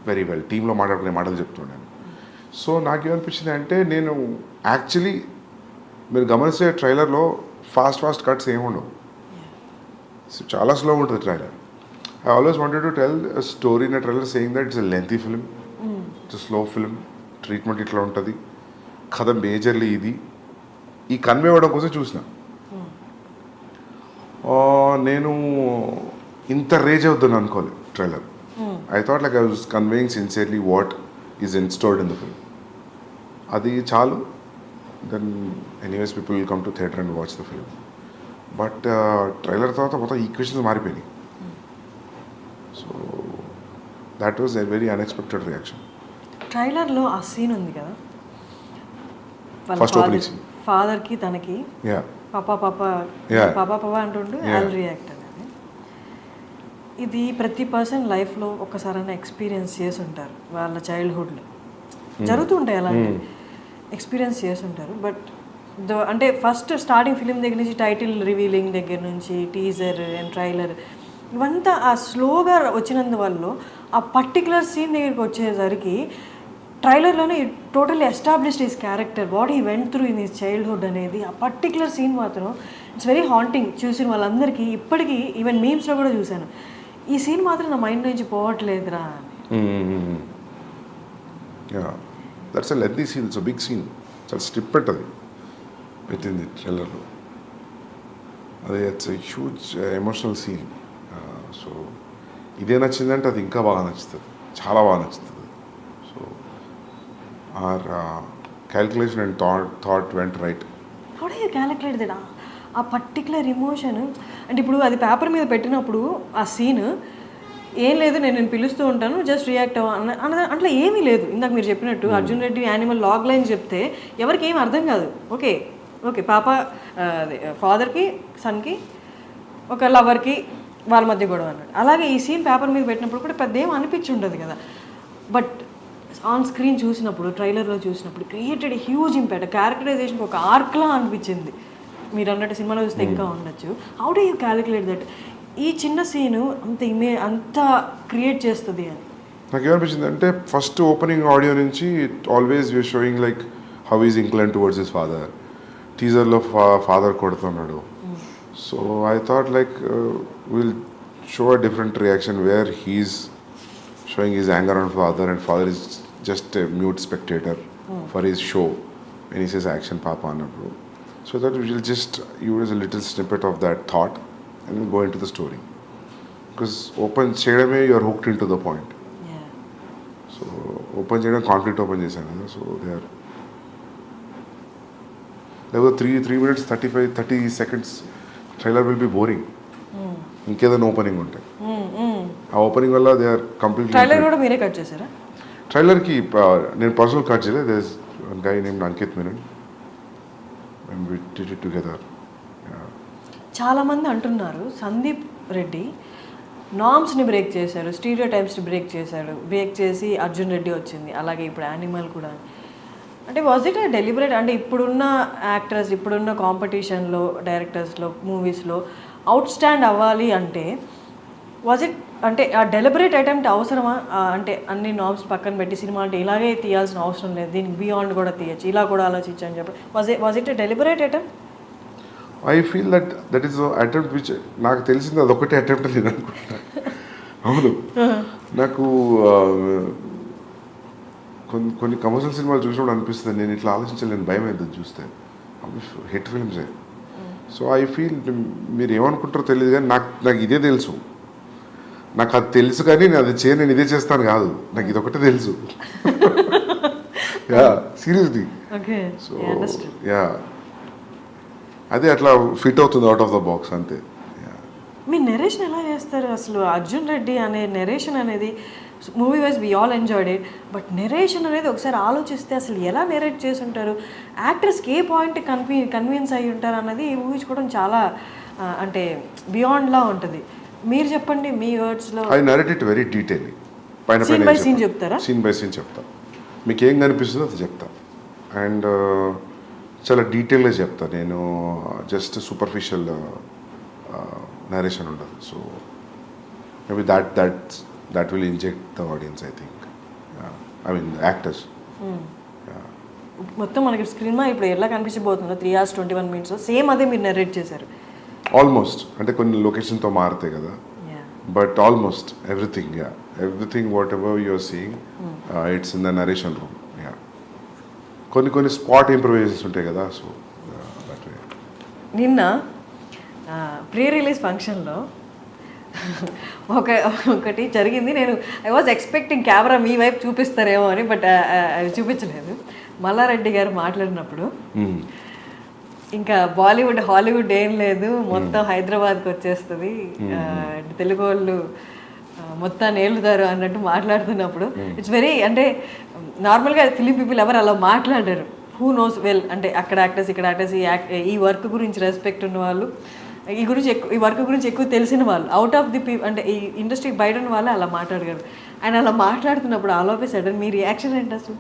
very well. టీంలో మాట్లాడుకునే మాటలు చెప్తున్నాను. So నాకేమనిపించింది అంటే, నేను actually మీరు గమనిస్తే ట్రైలర్లో fast cuts ఏమి ఉండవు, చాలా స్లో ఉంటుంది trailer. I always wanted to tell a story in a trailer saying that it's a lengthy film, it's a slow film, treatment ఇట్లా ఉంటుంది, కథ మేజర్లీ ఇది, ఈ కన్వే అవ్వడం కోసం చూసిన. నేను ఇంత రేజ్ అవుతాను అనుకోలేదు trailer. I thought like I was conveying sincerely what is installed in the film. అది చాలు. Then anyways people will come to theatre and watch the film. But trailer తర్వాత మొత్తం ఈక్వేషన్స్ మారిపోయినాయి. So that was a very unexpected reaction. ట్రైలర్లో ఆ scene ఉంది కదా, first opening scene, ఫాదర్కి తనకి పాపా అంటుంటూ ఐల్ రియాక్ట్ అనేది. ఇది ప్రతి పర్సన్ లైఫ్లో ఒక్కసారైనా ఎక్స్పీరియన్స్ చేసి ఉంటారు, వాళ్ళ చైల్డ్హుడ్లో జరుగుతూ ఉంటాయి అలాంటివి, ఎక్స్పీరియన్స్ చేసి ఉంటారు. బట్ అంటే ఫస్ట్ స్టార్టింగ్ ఫిలిం దగ్గర నుంచి టైటిల్ రివీలింగ్ దగ్గర నుంచి టీజర్ అండ్ ట్రైలర్ ఇవంతా ఆ స్లోగా వచ్చినందువల్ల ఆ పర్టికులర్ సీన్ దగ్గరికి వచ్చేసరికి ట్రైలర్లోనే totally established his character, what he went through in his childhood అనేది. ఆ పర్టికులర్ సీన్ మాత్రం ఇట్స్ వెరీ హాంటింగ్. చూసిన వాళ్ళందరికీ ఇప్పటికీ ఈవెన్ మీమ్స్లో కూడా చూశాను, ఈ సీన్ మాత్రం నా మైండ్ నుంచి పోవట్లేదురా అని. That's a lengthy scene, it's a big scene, చాలా స్ట్రిప్ పెట్టది పెట్టింది ట్రైలర్లో. అది it's a huge emotional scene. So ఇదే నచ్చిందంటే అది ఇంకా బాగా నచ్చుతుంది, చాలా బాగా నచ్చుతుంది. So our calculation and thought went right. How do you calculate that? ఆ పర్టికులర్ ఎమోషన్ అంటే ఇప్పుడు అది పేపర్ మీద పెట్టినప్పుడు ఆ సీన్ ఏం లేదు, నేను పిలుస్తూ ఉంటాను, జస్ట్ రియాక్ట్ అట్లా ఏమీ లేదు. ఇందాక మీరు చెప్పినట్టు Arjun Reddy Animal log line చెప్తే ఎవరికి ఏం అర్థం కాదు. ఓకే పాప ఫాదర్కి సన్కి ఒక లవర్కి వాళ్ళ మధ్య గొడవ అన్నాడు. అలాగే ఈ సీన్ పేపర్ మీద పెట్టినప్పుడు కూడా పెద్ద ఏం అనిపించి ఉండదు కదా. బట్ ఆన్ స్క్రీన్ చూసినప్పుడు, ట్రైలర్లో చూసినప్పుడు క్రియేటెడ్ హ్యూజ్ ఇంపాక్ట్. క్యారెక్టరైజేషన్ ఒక ఆర్క్లా అనిపించింది. మీరు అన్నట్టు సినిమాలో చూస్తే ఇంకా ఉండొచ్చు. How do you calculate that ఈ చిన్న సీను అంత క్రియేట్ చేస్తుంది అని? నాకు ఏమనిపించింది అంటే, ఫస్ట్ ఓపెనింగ్ ఆడియో నుంచి always you're showing like how is incline towards his father. టీజర్లో ఫాదర్ కొడుతున్నాడు. So I thought like will show a different reaction where he's showing his anger on father and father is just a mute spectator for his show when he says action papa annappudu. So that we will just use a little snippet of that thought and we'll go into the story. Because open cheyadame you are hooked into the point. Yeah. So open cheyadam conflict open chesanu kada. So there were 3 minutes 30 seconds trailer will be boring. ఇంకేదైనా opening ఉంటాయి. ఆ opening వల్ల they are completely trailer కూడా మీరే cut చేశారా? ట్రైలర్కి నేను personal cut చేయలేదు. There is one guy named Ankit Menon and we did it together. చాలామంది అంటున్నారు సందీప్ రెడ్డి నామ్స్ని బ్రేక్ చేశారు, స్టీరియో టైప్స్ని బ్రేక్ చేసి అర్జున్ రెడ్డి వచ్చింది, అలాగే ఇప్పుడు యానిమల్ కూడా. అంటే వాజ్ ఇట్ డెలిబరేట్? అంటే ఇప్పుడున్న యాక్టర్స్, ఇప్పుడున్న కాంపిటీషన్లో, డైరెక్టర్స్లో, మూవీస్లో అవుట్ స్టాండ్ అవ్వాలి అంటే వాజ్ ఇట్ అంటే ఆ డెలిబరేట్ అటెంప్ట్ అవసరమా? అంటే అన్ని నామ్స్ పక్కన పెట్టి సినిమా అంటే ఇలాగే తీయాల్సిన అవసరం లేదు, దీనికి బియాండ్ కూడా తీయచ్చు, ఇలా కూడా ఆలోచించు అని చెప్పి was it deliberate attempt? I feel that is attempt which నాకు తెలిసింది అదొకటే అటెంప్ట్ నేను అనుకుంటున్నా. అవును, నాకు కొన్ని కమర్షియల్ సినిమాలు చూసినప్పుడు అనిపిస్తుంది నేను ఇట్లా ఆలోచించలేను, భయం అవుతుంది చూస్తే. హిట్ ఫిల్మ్సే. సో ఐ ఫీల్ మీరు ఏమనుకుంటారో తెలియదు కానీ నాకు ఇదే తెలుసు. నాకు అది తెలుసు కానీ నేను అది నేను ఇదే చేస్తాను కాదు, నాకు ఇది ఒకటే తెలుసు. Yeah seriously. సో యా అదే అట్లా ఫిట్ అవుతుంది అవుట్ ఆఫ్ ద బాక్స్ అంతే. మీ నెరేషన్ ఎలా చేస్తారు అసలు? అర్జున్ రెడ్డి అనే నెరేషన్ అనేది movie wise we all enjoyed it, but narration అనేది ఒకసారి ఆలోచిస్తే అసలు ఎలా నెరేట్ చేసి ఉంటారు, యాక్టర్స్కి ఏ పాయింట్ కన్విన్స్ అయ్యి ఉంటారు అన్నది ఊహించుకోవడం చాలా అంటే బియాండ్లా ఉంటుంది. మీరు చెప్పండి మీ వర్డ్స్లో. I narrate it very detail. Scene by scene చెప్తారా? సీన్ బై సీన్ చెప్తా, మీకు ఏం కనిపిస్తుందో అది చెప్తా. అండ్ చాలా డీటెయిల్గా చెప్తా నేను. జస్ట్ సూపర్ఫిషియల్ నరేషన్ ఉండదు. So maybe that will inject the audience, I think. I mean the actors. మొత్తం మనకి స్క్రీన్ మీద ఇప్పుడు ఎలా కనిపించబోతుందో 3 hours 21 minutes సేమ్ అదే మీరు నరేట్ చేశారు ఆల్మోస్ట్. అంటే కొన్ని లొకేషన్తో మారుతాయి కదా, but almost everything whatever you're seeing it's in the narration room. కొన్ని స్పాట్ ఇంప్రూవైజేషన్స్ ఉంటాయి కదా. So that way. నిన్న ప్రీ రిలీజ్ ఫంక్షన్లో ఒకటి జరిగింది. నేను ఐ వాజ్ ఎక్స్పెక్టింగ్ కెమెరా మీ వైపు చూపిస్తారేమో అని, బట్ అది చూపించలేదు. మల్లారెడ్డి గారు మాట్లాడినప్పుడు ఇంకా బాలీవుడ్ హాలీవుడ్ ఏం లేదు, మొత్తం హైదరాబాద్కి వచ్చేస్తుంది, తెలుగు వాళ్ళు మొత్తాన్ని ఏలుతారు అన్నట్టు మాట్లాడుతున్నప్పుడు ఇట్స్ వెరీ అంటే నార్మల్గా ఫిలిం పీపుల్ ఎవరు అలా మాట్లాడారు. హూ నోస్ వెల్ అంటే అక్కడ యాక్టర్స్ ఇక్కడ యాక్టర్స్ ఈ వర్క్ గురించి రెస్పెక్ట్ ఉన్న వాళ్ళు, ఈ వర్క్ గురించి ఎక్కువ తెలిసిన వాళ్ళు, అవుట్ ఆఫ్ ది అంటే ఈ ఇండస్ట్రీకి బయట ఉన్న వాళ్ళే అలా మాట్లాడగలరు. ఆయన అలా మాట్లాడుతున్నప్పుడు all of a sudden me reaction ఏంటి అసలు?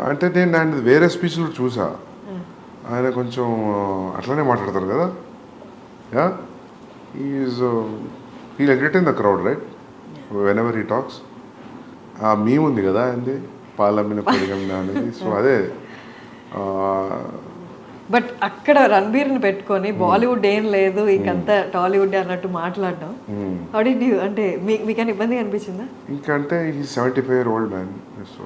అంటే నేను ఆయన వేరే స్పీచ్లో చూసా, ఆయన కొంచెం అట్లనే మాట్లాడతారు కదా. Yeah he entertain the crowd right when ever he talks. మేము ఉంది కదా ఆయనది పాలమ్మిన పొడిగమ్మిన అనేది. సో అదే. బట్ అక్కడ రణబీర్ని పెట్టుకొని బాలీవుడ్ ఏం లేదు ఇంకంతా టాలీవుడ్ అన్నట్టు మాట్లాడడం హౌ డిడ్ యూ అంటే మీకైనా ఇబ్బందిగా అనిపించిందా? ఇంకంటే ఈ 75-year-old man. So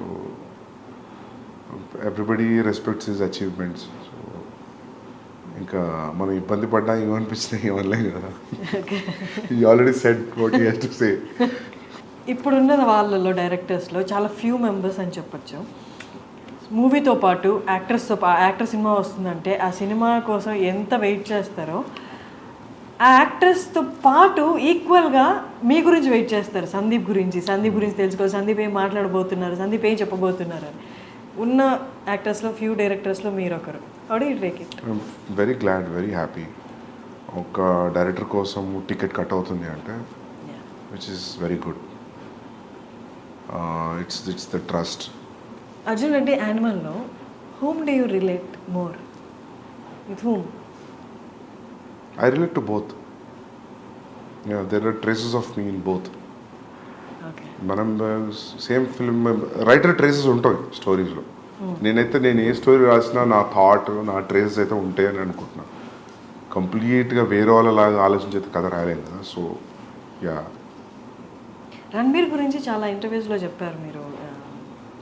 everybody respects his achievements. So ఇంకా మనం ఇబ్బంది పడ్డా ఏమనిపించినా ఏమనలేం కదా. You already said what he has to say. ఇప్పుడున్న వాళ్ళలో డైరెక్టర్స్లో చాలా ఫ్యూ మెంబర్స్ అని చెప్పొచ్చు. మూవీతో పాటు యాక్టర్ సినిమా వస్తుందంటే ఆ సినిమా కోసం ఎంత వెయిట్ చేస్తారో ఆ యాక్టర్స్తో పాటు ఈక్వల్గా మీ గురించి వెయిట్ చేస్తారు. సందీప్ గురించి తెలుసుకోవాలి, సందీప్ ఏం మాట్లాడబోతున్నారు, సందీప్ ఏం చెప్పబోతున్నారు అని. ఉన్న యాక్టర్స్లో ఫ్యూ డైరెక్టర్స్లో మీరు ఒకరు. How do you take it? Very glad, very happy. ఒక డైరెక్టర్ కోసం టికెట్ కట్ అవుతుంది అంటే which is very good. It's the trust. Arjun Reddy యానిమల్లో whom do you relate more? With whom? I relate to both. Yeah, there are traces of me in both. Okay. మనం same film writer traces ఉంటాయి స్టోరీస్లో. నేను ఏ story రాసినా నా thought నా traces అయితే ఉంటాయని అనుకుంటున్నాను. కంప్లీట్గా వేరే వాళ్ళలాగా ఆలోచించే కథ రాయలేం కదా. So yeah. రణబీర్ గురించి చాలా ఇంటర్వ్యూస్లో చెప్పారు మీరు.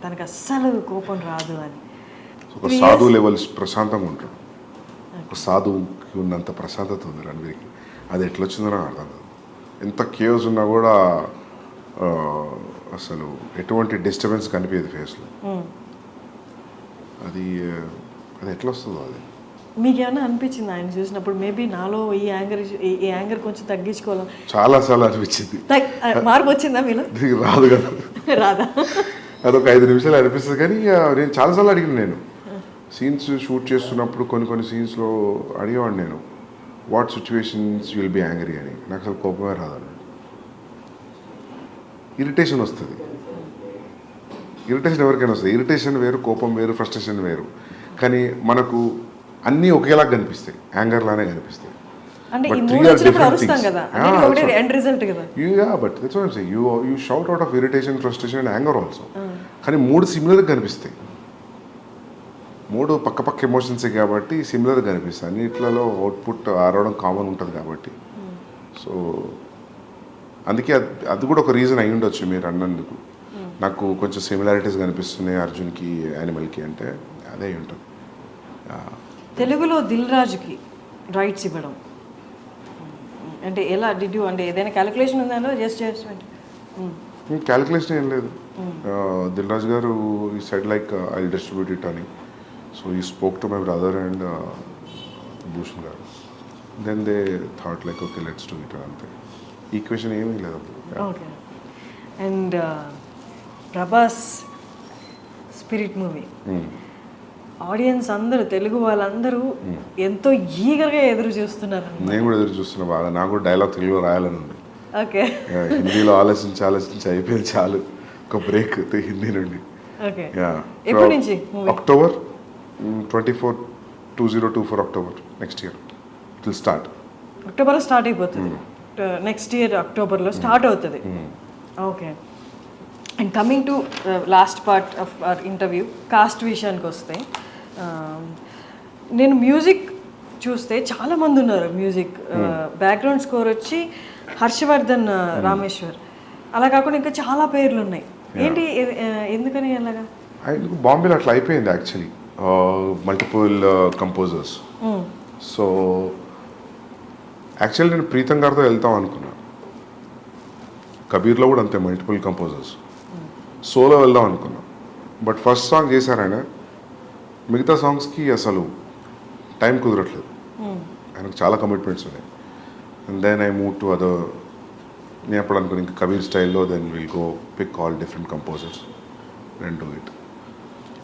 తనకు అస్సలు కోపం రాదు అని. ఒక సాధు లెవెల్స్ ప్రశాంతంగా ఉంటాడు. ఒక సాధువుకి ఉన్నంత ప్రశాంతత ఉంది రణవీర్కి. అది ఎట్లా వచ్చిందో నాకు అర్థం కాదు. ఎంత కేవ్స్ ఉన్నా కూడా అసలు ఎటువంటి డిస్టర్బెన్స్ కనిపించదు ఫేస్లో. అది అది ఎట్లా వస్తుందో అది. మీకు ఏమైనా అనిపించింది ఆయన చూసినప్పుడు మేబీ నాలో ఈ యాంగర్ కొంచెం తగ్గించుకోవాలి? చాలాసార్లు అనిపించింది. మార్పు వచ్చిందా మీలో? రాదు కదా, రాదా? అదొక 5 నిమిషాలు అనిపిస్తుంది. కానీ నేను చాలాసార్లు అడిగిన, నేను సీన్స్ షూట్ చేస్తున్నప్పుడు కొన్ని సీన్స్లో అడిగేవాడిని నేను, what situations will be angry అని. నాకు అసలు కోపమే రాదండి, ఇరిటేషన్ వస్తుంది. ఇరిటేషన్ ఎవరికైనా వస్తుంది. ఇరిటేషన్ వేరు, కోపం వేరు, ఫ్రస్ట్రేషన్ వేరు. కానీ మనకు అన్నీ ఒకేలా కనిపిస్తాయి, యాంగర్ లానే కనిపిస్తాయి. అంటే But ఈ three మూడు are వచ్చినప్పుడు different అరుస్తాం things. కదా, Yeah, అది ఒకటి that's ఎండ్ రిజల్ట్ కదా. but that's what I'm saying. You shout out of irritation, frustration and anger also. కానీ 3 సిమిలర్గా కనిపిస్తాయి. 3 పక్క ఎమోషన్సే కాబట్టి సిమిలర్గా కనిపిస్తాయి. అన్నిట్లలో అవుట్పుట్ ఆరవడం కామన్ ఉంటుంది కాబట్టి. సో అందుకే అది కూడా ఒక రీజన్ అయి ఉండొచ్చు మీరు అన్నందుకు. నాకు కొంచెం సిమిలారిటీస్ కనిపిస్తున్నాయి అర్జున్కి, యానిమల్కి అంటే అదే అయి ఉంటుంది. తెలుగులో దిల్ రాజుకి రైట్స్ ఇవ్వడం అంటే ఎలా డిడ్ యూ, అంటే ఏదైనా క్యాలిక్యులేషన్ ఉందా? జస్ట్ క్యాలిక్యులేషన్ ఏం లేదు. దిల్ రాజు గారు ఈ side like I distribute it అని. So he spoke to my brother and Bhushan garu. Then they thought like okay let's do it అంతే. ఈక్వేషన్ ఏమీ లేదు. Okay. And Prabhas Spirit movie audience అందరూ, తెలుగు వాళ్ళందరూ ఎంతో ఈగర్గా ఎదురు చూస్తున్నారు. నేను కూడా ఎదురు చూస్తున్నా బాగా. నాకు కూడా డైలాగ్ తెలుగులో రాయాలని ఉంది. ఓకే. హిందీలో ఆలోచించి అయిపోయింది చాలు. ఒక బ్రేక్ హిందీ నుండి. ఓకే. ఎప్పటి నుంచి? October 24, 2024 October next year it will start. అక్టోబర్లో స్టార్ట్ అయిపోతుంది. నెక్స్ట్ ఇయర్ అక్టోబర్లో స్టార్ట్ అవుతుంది. Okay. And coming to last part of our interview, cost విషయానికి వస్తే నేను మ్యూజిక్ చూస్తే చాలామంది ఉన్నారు. మ్యూజిక్ బ్యాక్గ్రౌండ్ స్కోర్ వచ్చి హర్షవర్ధన్ రామేశ్వర్, అలా కాకుండా ఇంకా చాలా పేర్లు ఉన్నాయి. ఏంటి, ఎందుకని అలాగా? బాంబేలో అట్లా అయిపోయింది actually, multiple composers. So actually నేను ప్రీతం గారితో వెళ్తాం అనుకున్నా. కబీర్లో కూడా అంతే, మల్టిపుల్ కంపోజర్స్. సోలో వెళ్దాం అనుకున్నాం. బట్ ఫస్ట్ సాంగ్ చేశారాయన, మిగతా సాంగ్స్కి అసలు టైం కుదరట్లేదు. ఆయనకు చాలా కమిట్మెంట్స్ ఉన్నాయి. And then I move to other. నేను అప్పుడు అనుకున్నాను ఇంకా కబీర్ స్టైల్లో, then will go pick all different composers and do it.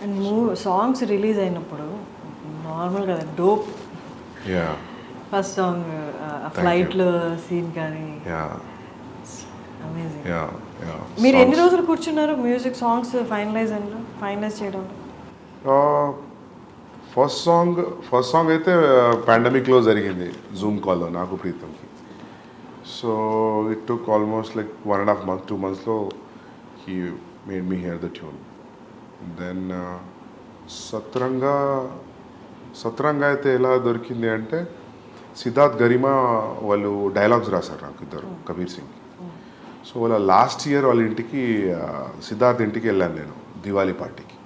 And songs release అయినప్పుడు నార్మల్ కదా, డోప్. యా, ఫస్ట్ సాంగ్ ఫ్లైట్లో సీన్ కానీ అమేజింగ్. మీరు ఎన్ని రోజులు కూర్చున్నారు మ్యూజిక్ సాంగ్స్ ఫైనలైజ్ చేయడంలో? ఫస్ట్ సాంగ్ అయితే పాండమిక్లో జరిగింది, జూమ్ కాల్లో నాకు ప్రీతంకి. So it took almost like 1.5 months, 2 monthsలో he made me here the tune. Then సత్రంగా అయితే ఎలా దొరికింది అంటే, సిద్ధార్థ్ గరిమా వాళ్ళు డైలాగ్స్ రాశారు నాకు ఇద్దరు, కబీర్ సింగ్కి. సో వాళ్ళ లాస్ట్ ఇయర్ వాళ్ళ ఇంటికి, సిద్ధార్థ్ ఇంటికి వెళ్ళాను నేను దివాళీ పార్టీకి.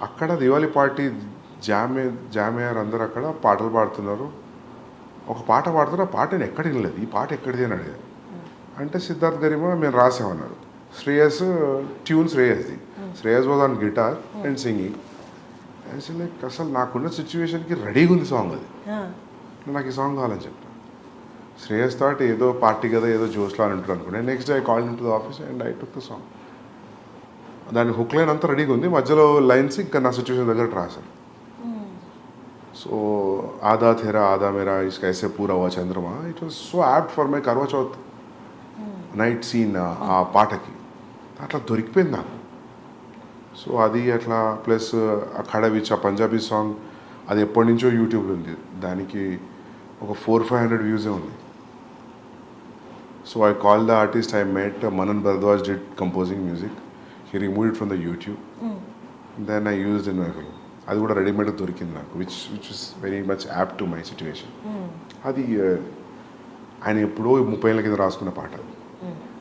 అక్కడ దివాళీ పార్టీ జామయ్యారు, అందరు అక్కడ పాటలు పాడుతున్నారు. ఒక పాట పాడుతున్నారు, ఆ పాట నేను ఎక్కడ వినలేదు. ఈ పాట ఎక్కడిది అని అడిగాను. అంటే సిద్ధార్థ్ గరిమా మేము రాసామన్నారు. Tune Shreyas was on guitar and singing. Like అసలు నాకున్న సిచ్యువేషన్కి రెడీగా ఉంది సాంగ్. అది నాకు ఈ సాంగ్ కావాలని చెప్పాను. శ్రేయస్ థాట్ ఏదో పార్టీ కదా, ఏదో జోష్లో అని ఉంటాడు అనుకున్నాను. Next day I called in to the office and I took the song. దాని హుక్ లైన్ అంతా రెడీగా ఉంది, మధ్యలో లైన్స్ ఇంకా నా సిచ్యువేషన్ దగ్గర రాశాను. సో ఆదా థేరా ఆదా మేరా ఇస్కా ఐసే పూరా హువా చంద్రమా, it was so apt for my Karva Chauth night scene. ఆ పాటకి అట్లా దొరికిపోయింది నాకు. సో అది అట్లా, ప్లస్ అఖాడా విచ్ ఆ పంజాబీ సాంగ్, అది ఎప్పటి నుంచో యూట్యూబ్లో ఉంది. దానికి ఒక 400-500 వ్యూసే ఉంది. So I called the artist I met, Manan Bharadwaj did composing music. He removed it from the YouTube. Then I used in my film. అది కూడా రెడీమేడ్ దొరికింది నాకు, which is very much apt to my situation. అది ఆయన ఎప్పుడో 30 ఏళ్ళ కింద రాసుకున్న పాట.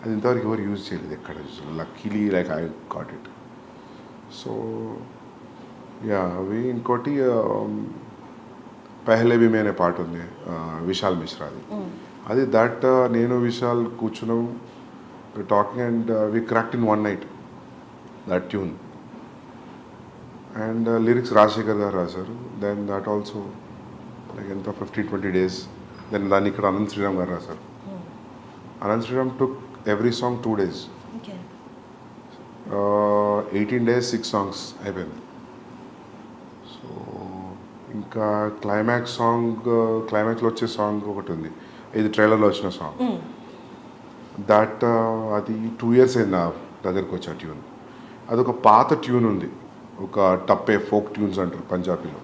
అది ఇంతవరకు ఎవరు యూజ్ చేయలేదు ఎక్కడ. Luckily like I got it. So yeah అవి ఇంకోటి పెహ్లే భీ మే అనే పాట ఉంది విశాల్ మిశ్రాది. అది దట్ నేను విశాల్ కూర్చున్నాం talking and we cracked in one night that tune. And lyrics Rajasekhar garu రాశారు. దెన్ దట్ ఆల్సో లైక్ ఎంత 15-20 days. దెన్ దాన్ని ఇక్కడ అనంత్ శ్రీరామ్ గారు రాశారు. Anant Sriram took every song 2 days. Okay 18 days 6 songs అయిపోయింది. సో ఇంకా క్లైమాక్స్లో వచ్చే సాంగ్ ఒకటి ఉంది, ఇది ట్రైలర్లో వచ్చిన సాంగ్. దట్ అది 2 years అయింది నా దగ్గరకు వచ్చే ట్యూన్. అదొక పాత ట్యూన్ ఉంది, ఒక టప్పే ఫోక్ ట్యూన్స్ అంటారు పంజాబీలో.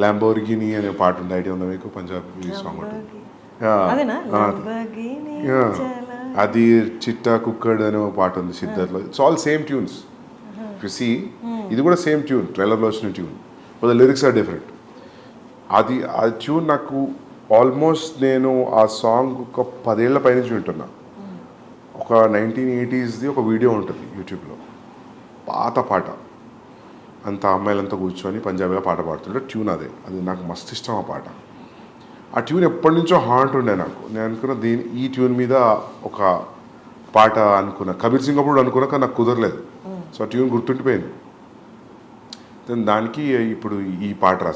ల్యాంబోర్గిని అనే పాట ఉంది, ఐడియా ఉందా మీకు? పంజాబీ సాంగ్ ఉంటుంది. అదేనా అది చిట్టా కుక్కడ్ అనే ఒక పాట ఉంది సిద్ధార్థ్లో. It's all same tunes. You see ఇది కూడా సేమ్ ట్యూన్, ట్రైలర్లో వచ్చిన tune, but the lyrics are different. అది ఆ ట్యూన్ నాకు ఆల్మోస్ట్ నేను ఆ సాంగ్ ఒక 10 ఏళ్ల పైనుంచి వింటున్నా. ఒక 1980sది ఒక వీడియో ఉంటుంది యూట్యూబ్లో, పాత పాట, అంత అమ్మాయిలంతా కూర్చొని పంజాబీలో పాట పాడుతుంటే ట్యూన్ అది నాకు మస్తు ఇష్టం ఆ పాట. ఆ ట్యూన్ ఎప్పటి నుంచో హాంట్ ఉండే నాకు. నేను అనుకున్న ఈ ట్యూన్ మీద ఒక పాట అనుకున్నా, కబీర్ సింగ్ అప్పుడు అనుకున్నా, కానీ నాకు కుదరలేదు. సో ఆ ట్యూన్ గుర్తుండిపోయింది. దానికి ఇప్పుడు ఈ పాట రాశాను.